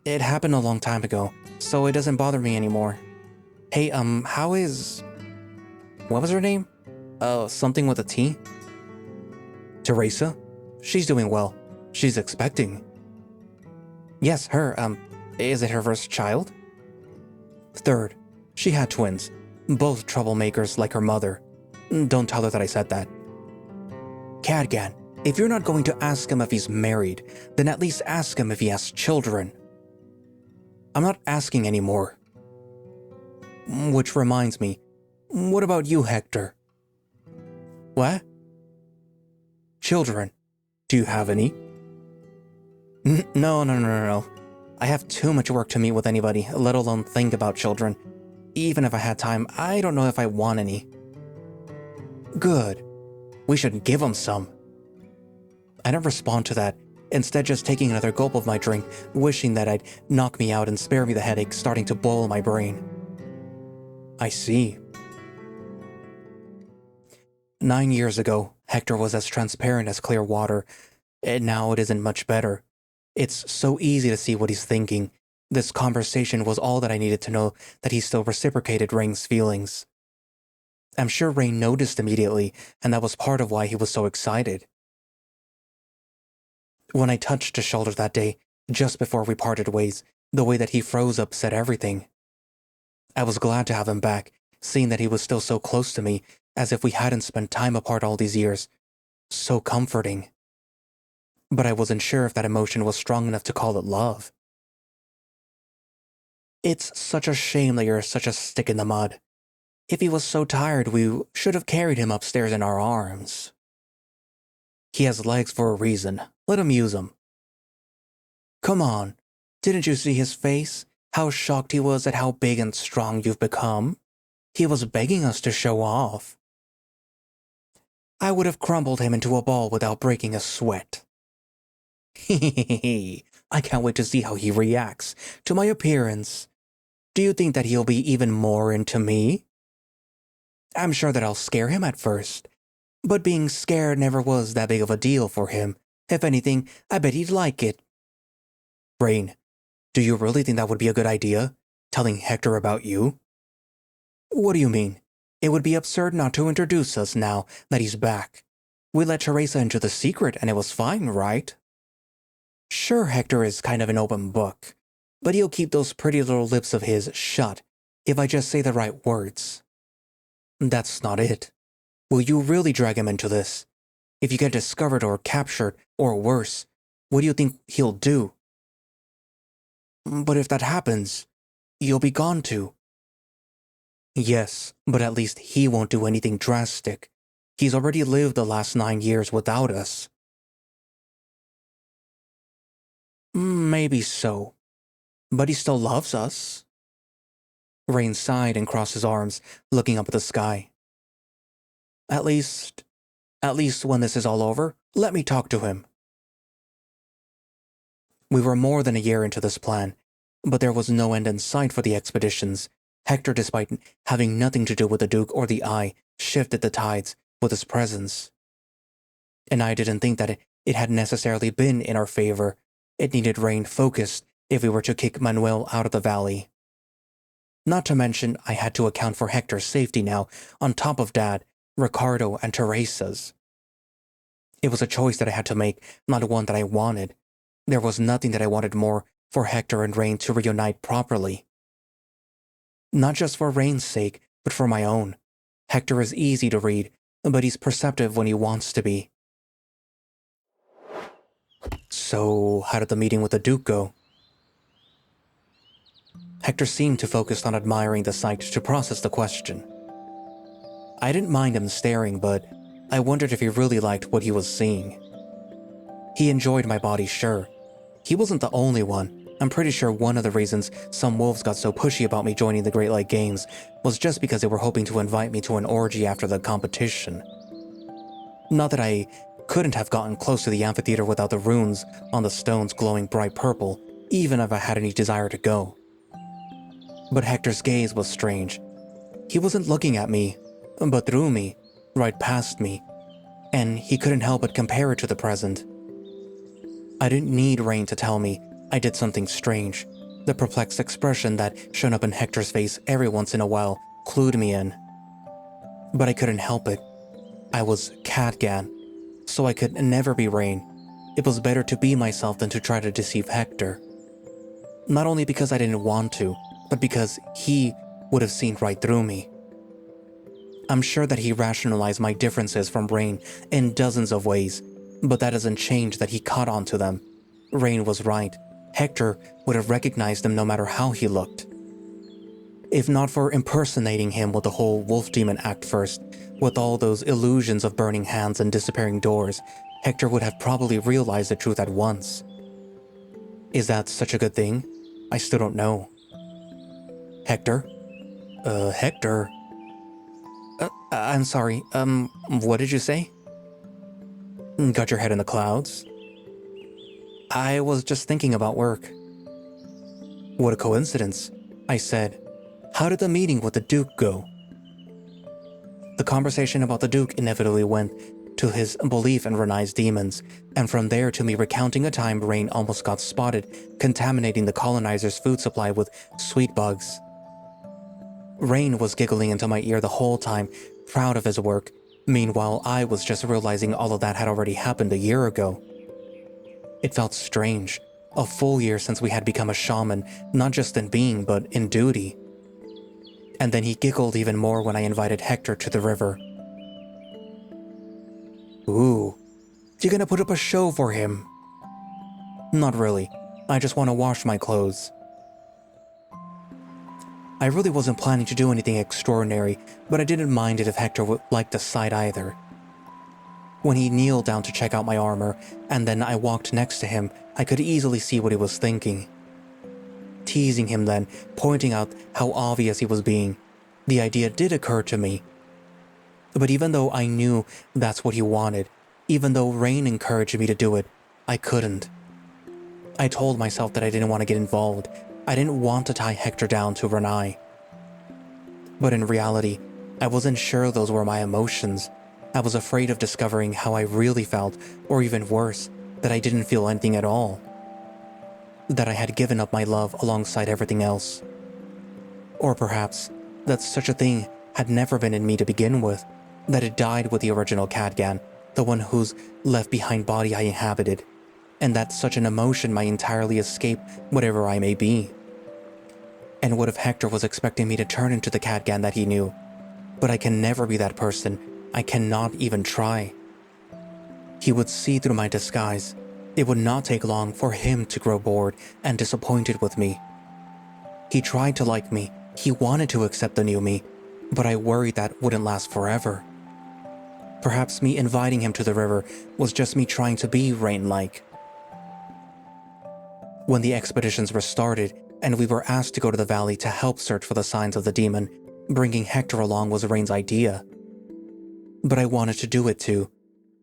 It happened a long time ago, so it doesn't bother me anymore. Hey, how is... What was her name? Something with a T? Teresa? She's doing well. She's expecting. Yes, her, is it her first child? Third. She had twins. Both troublemakers like her mother. Don't tell her that I said that. Cadgan, if you're not going to ask him if he's married, then at least ask him if he has children. I'm not asking anymore. Which reminds me, what about you, Hector? What? Children. Do you have any? No. I have too much work to meet with anybody, let alone think about children. Even if I had time, I don't know if I want any. Good. We should give him some. I didn't respond to that, instead just taking another gulp of my drink, wishing that I'd knock me out and spare me the headache starting to boil in my brain. I see. 9 years ago, Hector was as transparent as clear water, and now it isn't much better. It's so easy to see what he's thinking. This conversation was all that I needed to know that he still reciprocated Rain's feelings. I'm sure Rain noticed immediately, and that was part of why he was so excited. When I touched his shoulder that day, just before we parted ways, the way that he froze up said everything. I was glad to have him back, seeing that he was still so close to me, as if we hadn't spent time apart all these years. So comforting. But I wasn't sure if that emotion was strong enough to call it love. It's such a shame that you're such a stick in the mud. If he was so tired, we should have carried him upstairs in our arms. He has legs for a reason. Let him use them. Come on. Didn't you see his face? How shocked he was at how big and strong you've become. He was begging us to show off. I would have crumbled him into a ball without breaking a sweat. Hehehe, I can't wait to see how he reacts to my appearance. Do you think that he'll be even more into me? I'm sure that I'll scare him at first, but being scared never was that big of a deal for him. If anything, I bet he'd like it. Rain, do you really think that would be a good idea? Telling Hector about you? What do you mean? It would be absurd not to introduce us now that he's back. We let Teresa into the secret and it was fine, right? Sure, Hector is kind of an open book, but he'll keep those pretty little lips of his shut if I just say the right words. That's not it. Will you really drag him into this? If you get discovered or captured, or worse, what do you think he'll do? But if that happens, you'll be gone too. Yes, but at least he won't do anything drastic. He's already lived the last 9 years without us. Maybe so. But he still loves us. Rain sighed and crossed his arms, looking up at the sky. At least when this is all over, let me talk to him. We were more than a year into this plan, but there was no end in sight for the expeditions. Hector, despite having nothing to do with the Duke or the Eye, shifted the tides with his presence. And I didn't think that it had necessarily been in our favor. It needed Rain focused if we were to kick Manuel out of the valley. Not to mention, I had to account for Hector's safety now, on top of Dad, Ricardo, and Teresa's. It was a choice that I had to make, not one that I wanted. There was nothing that I wanted more for Hector and Rain to reunite properly. Not just for Rain's sake, but for my own. Hector is easy to read, but he's perceptive when he wants to be. So, how did the meeting with the Duke go? Hector seemed to focus on admiring the sight to process the question. I didn't mind him staring, but I wondered if he really liked what he was seeing. He enjoyed my body, sure. He wasn't the only one. I'm pretty sure one of the reasons some wolves got so pushy about me joining the Great Lake Games was just because they were hoping to invite me to an orgy after the competition. Not that I couldn't have gotten close to the amphitheater without the runes on the stones glowing bright purple, even if I had any desire to go. But Hector's gaze was strange. He wasn't looking at me, but through me, right past me, and he couldn't help but compare it to the present. I didn't need Rain to tell me I did something strange. The perplexed expression that shone up in Hector's face every once in a while clued me in. But I couldn't help it. I was Cadgan, so I could never be Rain. It was better to be myself than to try to deceive Hector. Not only because I didn't want to, but because he would have seen right through me. I'm sure that he rationalized my differences from Rain in dozens of ways, but that doesn't change that he caught on to them. Rain was right. Hector would have recognized him no matter how he looked. If not for impersonating him with the whole wolf demon act first, with all those illusions of burning hands and disappearing doors, Hector would have probably realized the truth at once. Is that such a good thing? I still don't know. Hector? Hector? I'm sorry, what did you say? Got your head in the clouds? I was just thinking about work. What a coincidence, I said. How did the meeting with the Duke go? The conversation about the Duke inevitably went to his belief in Renai's demons, and from there to me recounting a time Rain almost got spotted contaminating the colonizers' food supply with sweet bugs. Rain was giggling into my ear the whole time, proud of his work. Meanwhile, I was just realizing all of that had already happened a year ago. It felt strange, a full year since we had become a shaman, not just in being, but in duty. And then he giggled even more when I invited Hector to the river. Ooh, you gonna put up a show for him? Not really, I just want to wash my clothes. I really wasn't planning to do anything extraordinary, but I didn't mind it if Hector would like the sight either. When he kneeled down to check out my armor, and then I walked next to him, I could easily see what he was thinking. Teasing him then, pointing out how obvious he was being, the idea did occur to me. But even though I knew that's what he wanted, even though Rain encouraged me to do it, I couldn't. I told myself that I didn't want to get involved. I didn't want to tie Hector down to Renai. But in reality, I wasn't sure those were my emotions. I was afraid of discovering how I really felt, or even worse, that I didn't feel anything at all. That I had given up my love alongside everything else. Or perhaps, that such a thing had never been in me to begin with, that it died with the original Cadgan, the one whose left-behind body I inhabited, and that such an emotion might entirely escape whatever I may be. And what if Hector was expecting me to turn into the Cadgan that he knew? But I can never be that person. I cannot even try. He would see through my disguise. It would not take long for him to grow bored and disappointed with me. He tried to like me. He wanted to accept the new me, but I worried that wouldn't last forever. Perhaps me inviting him to the river was just me trying to be Rain-like. When the expeditions were started and we were asked to go to the valley to help search for the signs of the demon, bringing Hector along was Rain's idea. But I wanted to do it too.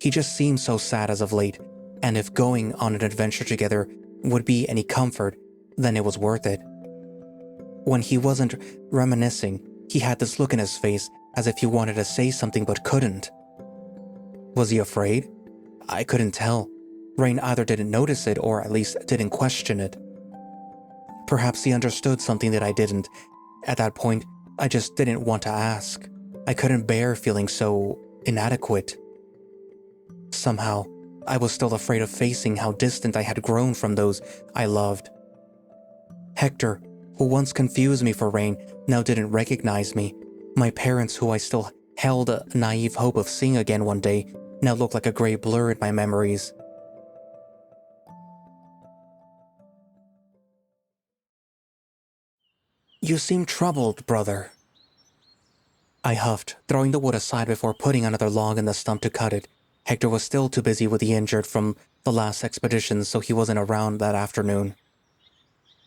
He just seemed so sad as of late, and if going on an adventure together would be any comfort, then it was worth it. When he wasn't reminiscing, he had this look in his face as if he wanted to say something but couldn't. Was he afraid? I couldn't tell. Rain either didn't notice it or at least didn't question it. Perhaps he understood something that I didn't. At that point, I just didn't want to ask. I couldn't bear feeling so inadequate. Somehow, I was still afraid of facing how distant I had grown from those I loved. Hector, who once confused me for Rain, now didn't recognize me. My parents, who I still held a naive hope of seeing again one day, now looked like a gray blur in my memories. You seem troubled, brother. I huffed, throwing the wood aside before putting another log in the stump to cut it. Hector was still too busy with the injured from the last expedition, so he wasn't around that afternoon.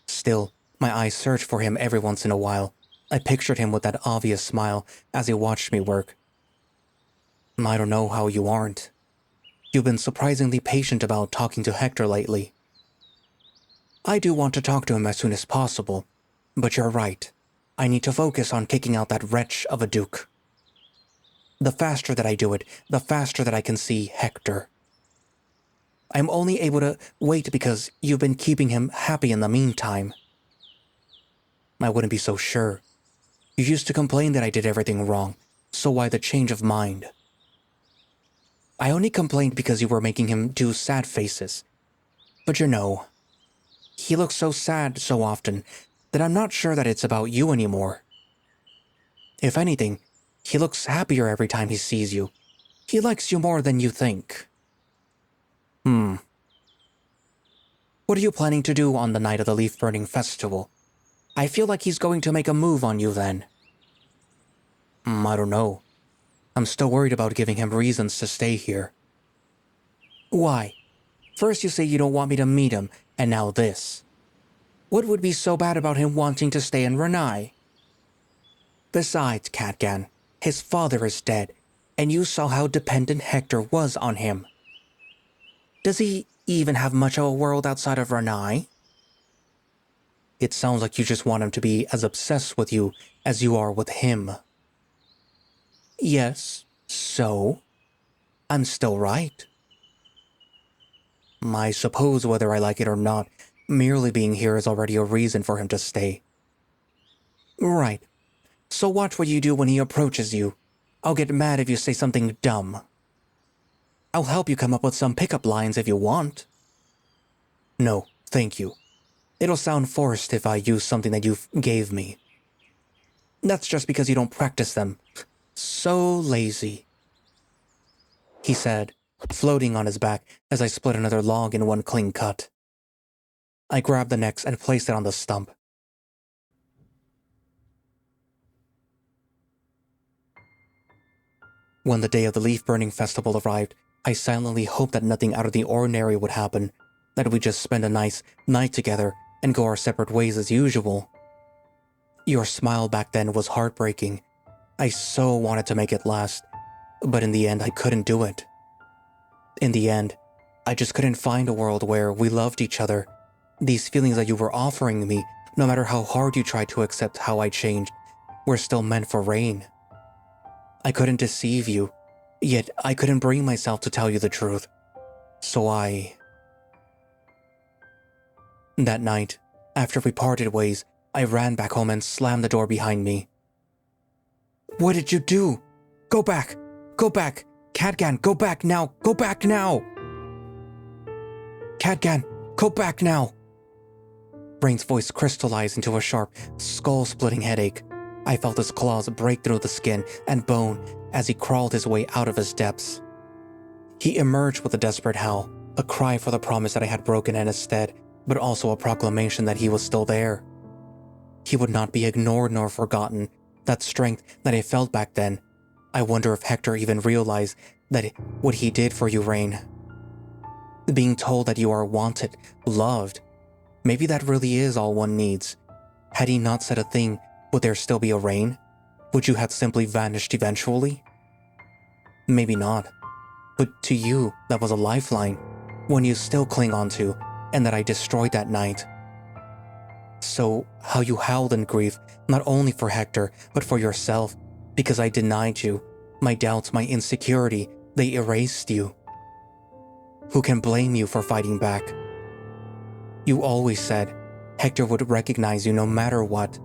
Still, my eyes searched for him every once in a while. I pictured him with that obvious smile as he watched me work. I don't know how you aren't. You've been surprisingly patient about talking to Hector lately. I do want to talk to him as soon as possible, but you're right. I need to focus on kicking out that wretch of a Duke. The faster that I do it, the faster that I can see Hector. I'm only able to wait because you've been keeping him happy in the meantime. I wouldn't be so sure. You used to complain that I did everything wrong, so why the change of mind? I only complained because you were making him do sad faces. But you know, he looks so sad so often that I'm not sure that it's about you anymore. If anything, he looks happier every time he sees you. He likes you more than you think. What are you planning to do on the night of the leaf-burning festival? I feel like he's going to make a move on you then. I don't know. I'm still worried about giving him reasons to stay here. Why? First you say you don't want me to meet him, and now this. What would be so bad about him wanting to stay in Renai? Besides, Cadgan, his father is dead, and you saw how dependent Hector was on him. Does he even have much of a world outside of Renai? It sounds like you just want him to be as obsessed with you as you are with him. Yes, so? I'm still right. I suppose whether I like it or not, merely being here is already a reason for him to stay. Right. So watch what you do when he approaches you. I'll get mad if you say something dumb. I'll help you come up with some pickup lines if you want. No, thank you. It'll sound forced if I use something that you gave me. That's just because you don't practice them. So lazy, he said, floating on his back as I split another log in one clean cut. I grabbed the next and placed it on the stump. When the day of the leaf-burning festival arrived, I silently hoped that nothing out of the ordinary would happen, that we'd just spend a nice night together and go our separate ways as usual. Your smile back then was heartbreaking. I so wanted to make it last, but in the end I couldn't do it. In the end, I just couldn't find a world where we loved each other. These feelings that you were offering me, no matter how hard you tried to accept how I changed, were still meant for Rain. I couldn't deceive you, yet I couldn't bring myself to tell you the truth. So That night, after we parted ways, I ran back home and slammed the door behind me. What did you do? Go back! Go back! Cadgan, go back now! Go back now! Cadgan, go back now! Rain's voice crystallized into a sharp, skull-splitting headache. I felt his claws break through the skin and bone as he crawled his way out of his depths. He emerged with a desperate howl, a cry for the promise that I had broken in his stead, but also a proclamation that he was still there. He would not be ignored nor forgotten. That strength that I felt back then. I wonder if Hector even realized what he did for you, Rain. Being told that you are wanted, loved. Maybe that really is all one needs. Had he not said a thing, would there still be a Rain? Would you have simply vanished eventually? Maybe not. But to you, that was a lifeline, one you still cling on to, and that I destroyed that night. So, how you howled in grief, not only for Hector, but for yourself, because I denied you. My doubts, my insecurity, they erased you. Who can blame you for fighting back? You always said Hector would recognize you no matter what.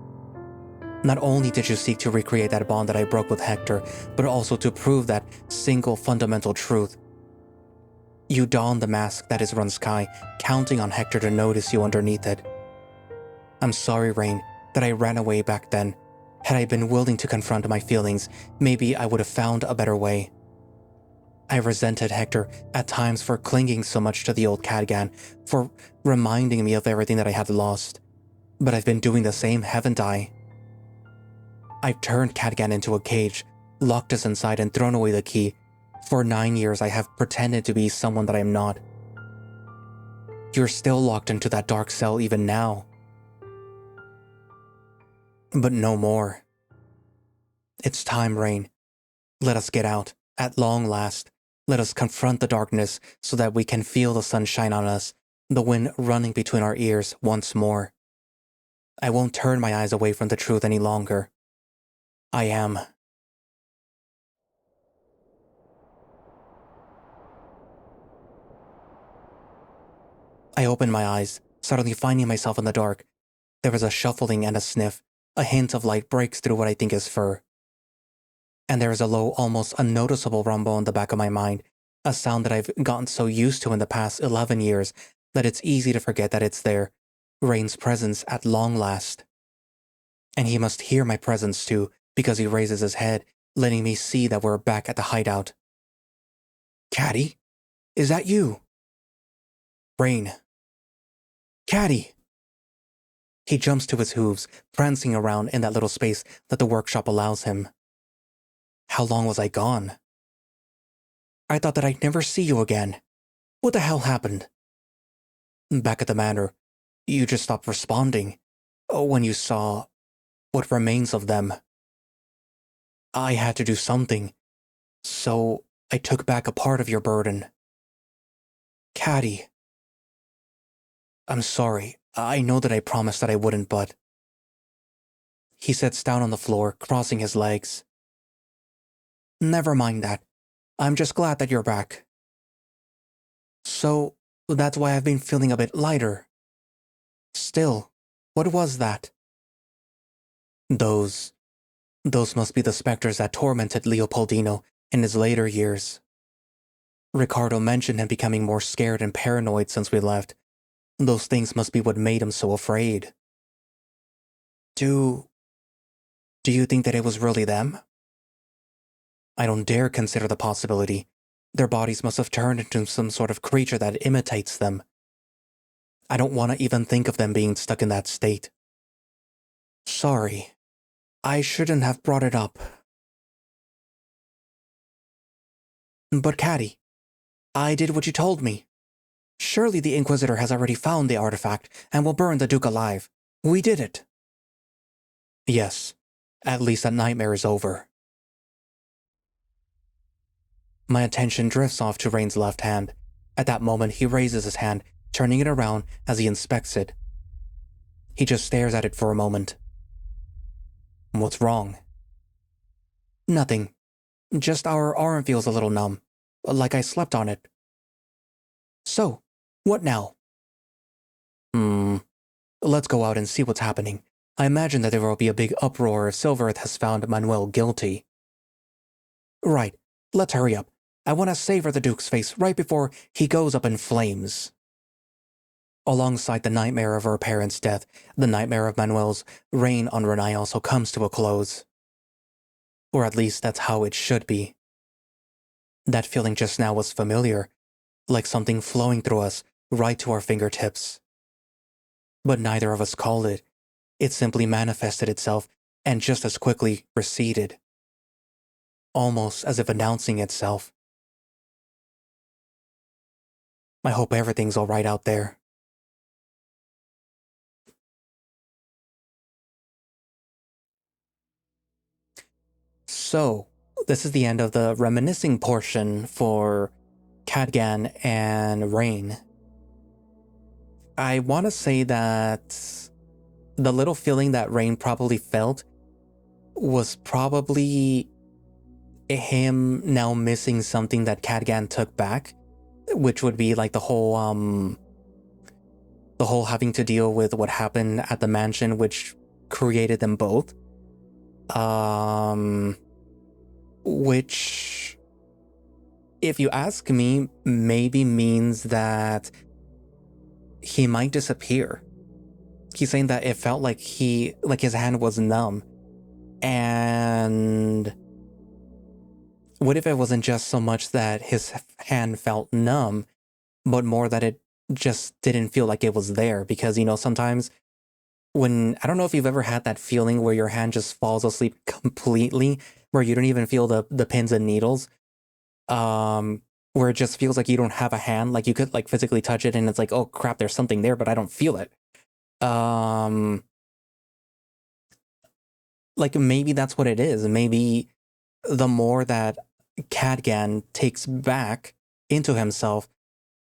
Not only did you seek to recreate that bond that I broke with Hector, but also to prove that single fundamental truth. You donned the mask that is Runsky, counting on Hector to notice you underneath it. I'm sorry, Rain, that I ran away back then. Had I been willing to confront my feelings, maybe I would have found a better way. I resented Hector at times for clinging so much to the old Cadgan, for reminding me of everything that I had lost. But I've been doing the same, haven't I? I've turned Cadgan into a cage, locked us inside and thrown away the key. For 9 years I have pretended to be someone that I am not. You're still locked into that dark cell even now. But no more. It's time, Rain. Let us get out, at long last. Let us confront the darkness so that we can feel the sunshine on us, the wind running between our ears once more. I won't turn my eyes away from the truth any longer. I am. I opened my eyes, suddenly finding myself in the dark. There was a shuffling and a sniff. A hint of light breaks through what I think is fur. And there is a low, almost unnoticeable rumble in the back of my mind, a sound that I've gotten so used to in the past 11 years that it's easy to forget that it's there. Rain's presence at long last. And he must hear my presence too, because he raises his head, letting me see that we're back at the hideout. Caddy? Is that you? Rain. Caddy! He jumps to his hooves, prancing around in that little space that the workshop allows him. How long was I gone? I thought that I'd never see you again. What the hell happened? Back at the manor, you just stopped responding when you saw what remains of them. I had to do something, so I took back a part of your burden. Caddy. I'm sorry. I know that I promised that I wouldn't, but... He sits down on the floor, crossing his legs. Never mind that. I'm just glad that you're back. So, that's why I've been feeling a bit lighter. Still, what was that? Those must be the specters that tormented Leopoldino in his later years. Ricardo mentioned him becoming more scared and paranoid since we left. Those things must be what made him so afraid. Do you think that it was really them? I don't dare consider the possibility. Their bodies must have turned into some sort of creature that imitates them. I don't want to even think of them being stuck in that state. Sorry. I shouldn't have brought it up. But Caddy, I did what you told me. Surely the Inquisitor has already found the artifact and will burn the Duke alive. We did it. Yes, at least that nightmare is over. My attention drifts off to Rain's left hand. At that moment, he raises his hand, turning it around as he inspects it. He just stares at it for a moment. What's wrong? Nothing. Just our arm feels a little numb, like I slept on it. So, what now? Let's go out and see what's happening. I imagine that there will be a big uproar if Silvereth has found Manuel guilty. Right, let's hurry up. I want to savor the Duke's face right before he goes up in flames. Alongside the nightmare of her parents' death, the nightmare of Manuel's reign on Renai also comes to a close. Or at least that's how it should be. That feeling just now was familiar, like something flowing through us, right to our fingertips. But neither of us called it. It simply manifested itself and just as quickly receded. Almost as if announcing itself. I hope everything's all right out there. So, this is the end of the reminiscing portion for Cadgan and Rain. I want to say that the little feeling that Rain probably felt was probably him now missing something that Cadgan took back, which would be like the whole having to deal with what happened at the mansion, which created them both. Which, if you ask me, maybe means that he might disappear. He's saying that it felt like his hand was numb. And what if it wasn't just so much that his hand felt numb, but more that it just didn't feel like it was there? Because, sometimes when, I don't know if you've ever had that feeling where your hand just falls asleep completely, where you don't even feel the pins and needles, where it just feels like you don't have a hand, like you could like physically touch it and it's like, oh crap, there's something there, but I don't feel it. Like maybe that's what it is. Maybe the more that Cadgan takes back into himself,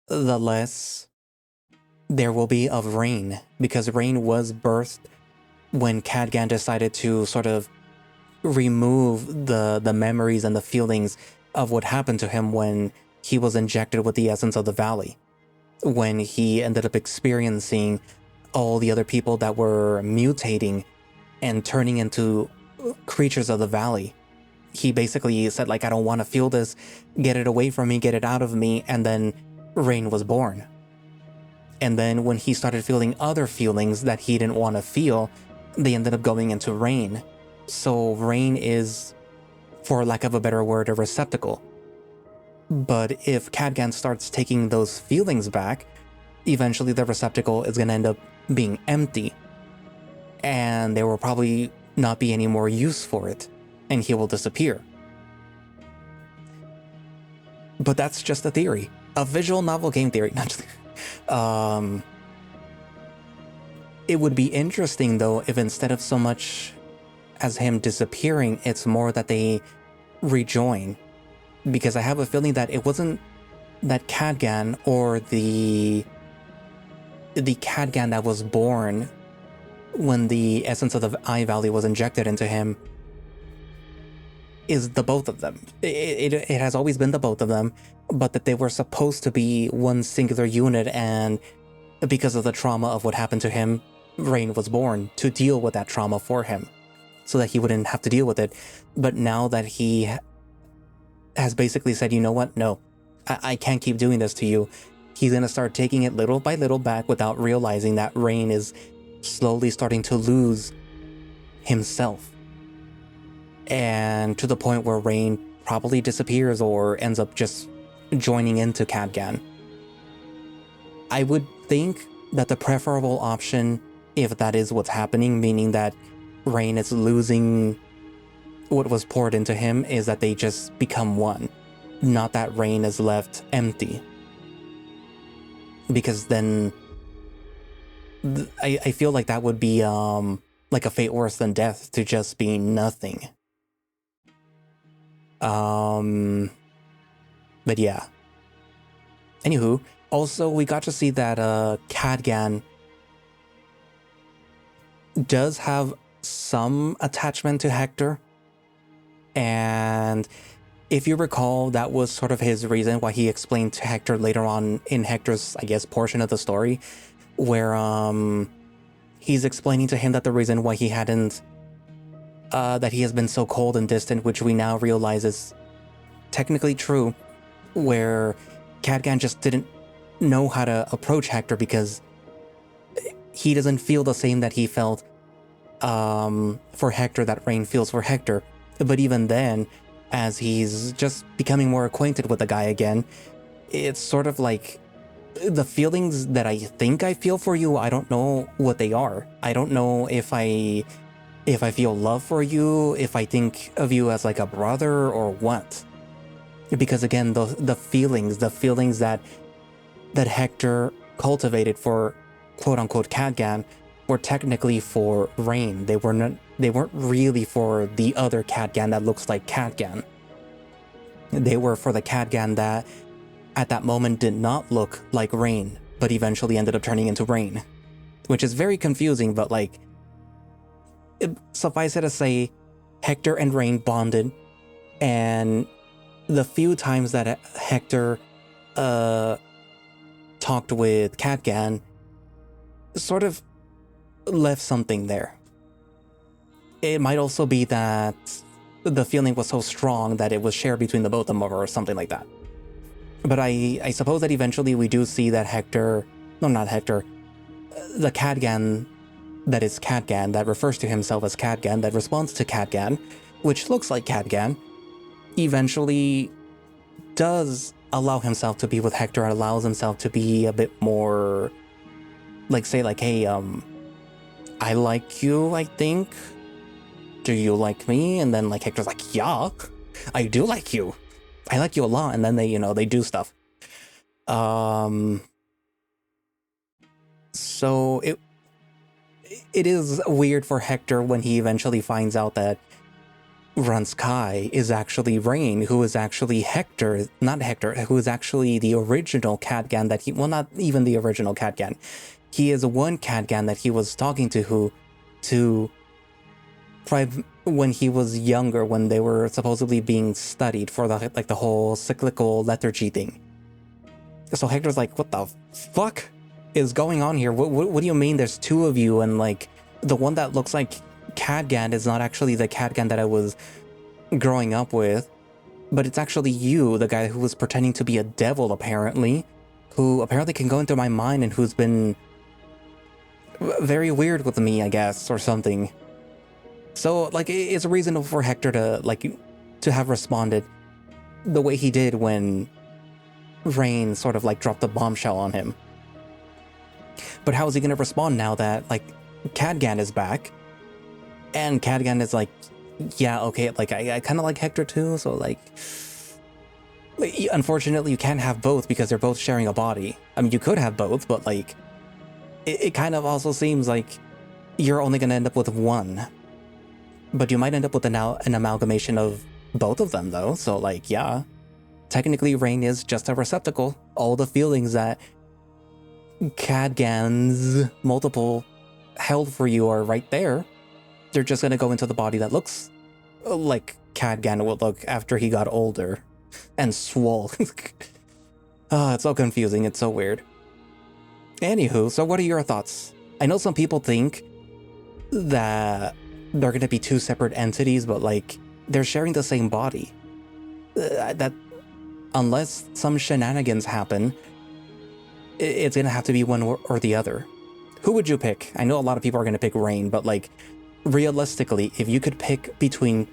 the less there will be of Rain, because Rain was birthed when Cadgan decided to sort of remove the memories and the feelings of what happened to him when he was injected with the essence of the valley, when he ended up experiencing all the other people that were mutating and turning into creatures of the valley. He basically said, like, I don't want to feel this, get it away from me, get it out of me, and then Rain was born. And then when he started feeling other feelings that he didn't want to feel, they ended up going into Rain. So Rain is, for lack of a better word, a receptacle. But if Cadgan starts taking those feelings back, eventually the receptacle is going to end up being empty. And there will probably not be any more use for it, and he will disappear. But that's just a theory. A visual novel game theory. It would be interesting, though, if instead of so much as him disappearing, it's more that they rejoin. Because I have a feeling that it wasn't that Cadgan or the Cadgan that was born when the essence of the Eye Valley was injected into him is the both of them. It has always been the both of them, but that they were supposed to be one singular unit, and because of the trauma of what happened to him, Rain was born to deal with that trauma for him, so that he wouldn't have to deal with it. But now that he has basically said, you know what, no, I can't keep doing this to you, he's going to start taking it little by little back without realizing that Rain is slowly starting to lose himself. And to the point where Rain probably disappears or ends up just joining into Cadgan. I would think that the preferable option, if that is what's happening, meaning that Rain is losing what was poured into him, is that they just become one. Not that Rain is left empty. Because then I feel like that would be like a fate worse than death, to just be nothing. But yeah. Anywho, also we got to see that Cadgan does have some attachment to Hector. And if you recall, that was sort of his reason why he explained to Hector later on in Hector's, I guess, portion of the story, where he's explaining to him that the reason why he hadn't that he has been so cold and distant, which we now realize is technically true, where Cadgan just didn't know how to approach Hector because he doesn't feel the same that he felt for Hector that Rain feels for Hector. But even then, as he's just becoming more acquainted with the guy again, it's sort of like the feelings that I think I feel for you, I don't know what they are. I don't know if I feel love for you, if I think of you as like a brother or what. Because again, the feelings that Hector cultivated for quote-unquote Cadgan were technically for Rain. They weren't really for the other Cadgan that looks like Cadgan. They were for the Cadgan that at that moment did not look like Rain, but eventually ended up turning into Rain. Which is very confusing, but like, suffice it to say, Hector and Rain bonded, and the few times that Hector talked with Cadgan sort of left something there. It might also be that the feeling was so strong that it was shared between the both of them or something like that. But I suppose that eventually we do see that Hector, no, not Hector, the Cadgan that is Cadgan, that refers to himself as Cadgan, that responds to Cadgan, which looks like Cadgan, eventually does allow himself to be with Hector and allows himself to be a bit more, like, say, like, hey, I like you, I think. Do you like me? And then, like, Hector's like, yeah, I do like you. I like you a lot. And then they, they do stuff. So it is weird for Hector when he eventually finds out that runs Kai is actually Rain, who is actually Hector, not Hector, who is actually the original Cadgan that he, well, not even the original Cadgan. He is one Cadgan that he was talking to when he was younger, when they were supposedly being studied for the whole cyclical lethargy thing. So Hector's like, what the fuck is going on here? What do you mean there's two of you, and like the one that looks like Cadgan is not actually the Cadgan that I was growing up with, but it's actually you, the guy who was pretending to be a devil apparently, who apparently can go into my mind and who's been very weird with me, I guess, or something. So like it's reasonable for Hector to have responded the way he did when Rain sort of like dropped the bombshell on him. But how is he going to respond now that like Cadgan is back? And Cadgan is like, yeah, okay, like I kind of like Hector too, so like unfortunately you can't have both because they're both sharing a body. I mean, you could have both, but like it kind of also seems like you're only going to end up with one. But you might end up with an amalgamation of both of them though, so like, yeah. Technically, Rain is just a receptacle. All the feelings that Cadgan's multiple held for you are right there. They're just gonna go into the body that looks like Cadgan would look after he got older and swole. It's so confusing, it's so weird. Anywho, so what are your thoughts? I know some people think that they're gonna be two separate entities, but like, they're sharing the same body. That, unless some shenanigans happen, it's gonna have to be one or the other. Who would you pick? I know a lot of people are gonna pick Rain, but like, realistically, if you could pick between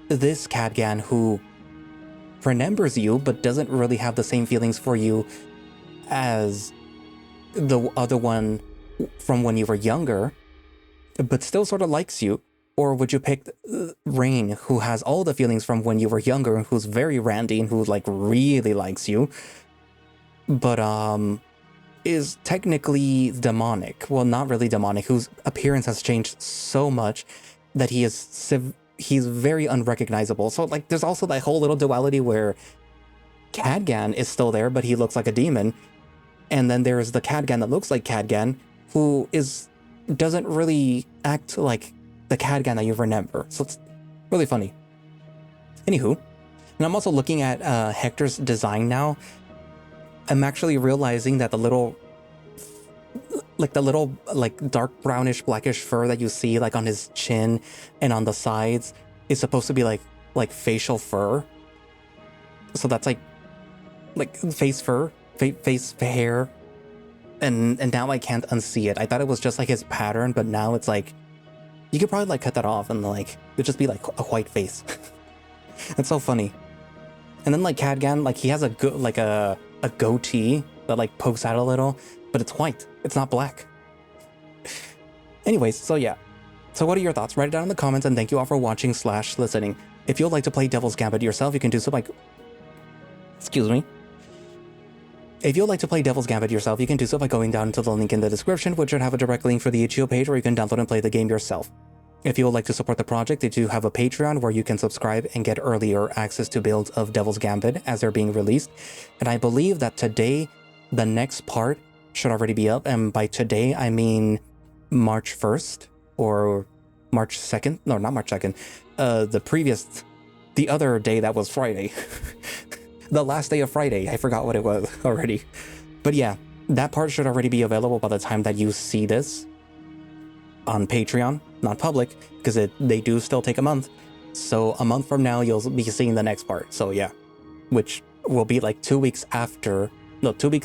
this Cadgan who remembers you but doesn't really have the same feelings for you as the other one from when you were younger, but still sort of likes you, or would you pick Rain, who has all the feelings from when you were younger, and who's very randy and who like really likes you, but is technically demonic? Well, not really demonic, whose appearance has changed so much that he's very unrecognizable. So like, there's also that whole little duality where Cadgan is still there, but he looks like a demon, and then there's the Cadgan that looks like Cadgan, who doesn't really act like the Cadgan that you remember. So it's really funny. Anywho, and I'm also looking at Hector's design now. I'm actually realizing that the little dark brownish blackish fur that you see like on his chin and on the sides is supposed to be like facial fur. So that's like face fur, face hair. And now I can't unsee it. I thought it was just like his pattern, but now it's like, you could probably like cut that off and like, it'd just be like a white face. It's so funny. And then like Cadgan, like he has a goatee that like pokes out a little, but it's white. It's not black. Anyways, so yeah. So what are your thoughts? Write it down in the comments, and thank you all for watching / listening. If you'd like to play Devil's Gambit yourself, you can do so by... Excuse me. If you'd like to play Devil's Gambit yourself, you can do so by going down to the link in the description, which should have a direct link for the itch.io page where you can download and play the game yourself. If you would like to support the project, they do have a Patreon where you can subscribe and get earlier access to builds of Devil's Gambit as they're being released. And I believe that today, the next part should already be up. And by today, I mean March 1st or March 2nd. No, not March 2nd. The other day that was Friday. The last day of Friday. I forgot what it was already. But yeah, that part should already be available by the time that you see this on Patreon, not public, because they do still take a month. So a month from now, you'll be seeing the next part. So yeah, which will be like 2 weeks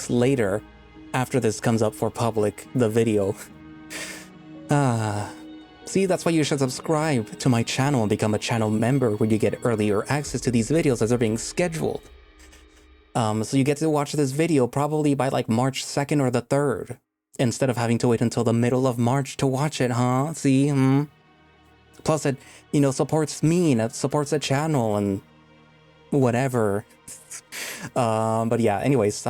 later after this comes up for public, the video. See, that's why you should subscribe to my channel and become a channel member where you get earlier access to these videos as they're being scheduled. So you get to watch this video probably by like March 2nd or the 3rd, instead of having to wait until the middle of March to watch it, huh? See? Plus it, supports me and it supports the channel and whatever. But yeah, anyways,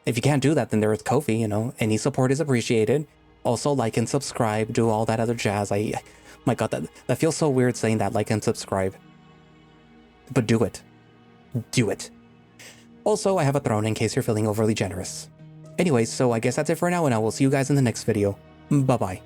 if you can't do that, then there is Ko-fi, any support is appreciated. Also, like and subscribe, do all that other jazz. My God, that feels so weird saying that, like and subscribe. But do it. Do it. Also, I have a throne in case you're feeling overly generous. Anyways, so I guess that's it for now, and I will see you guys in the next video. Bye-bye.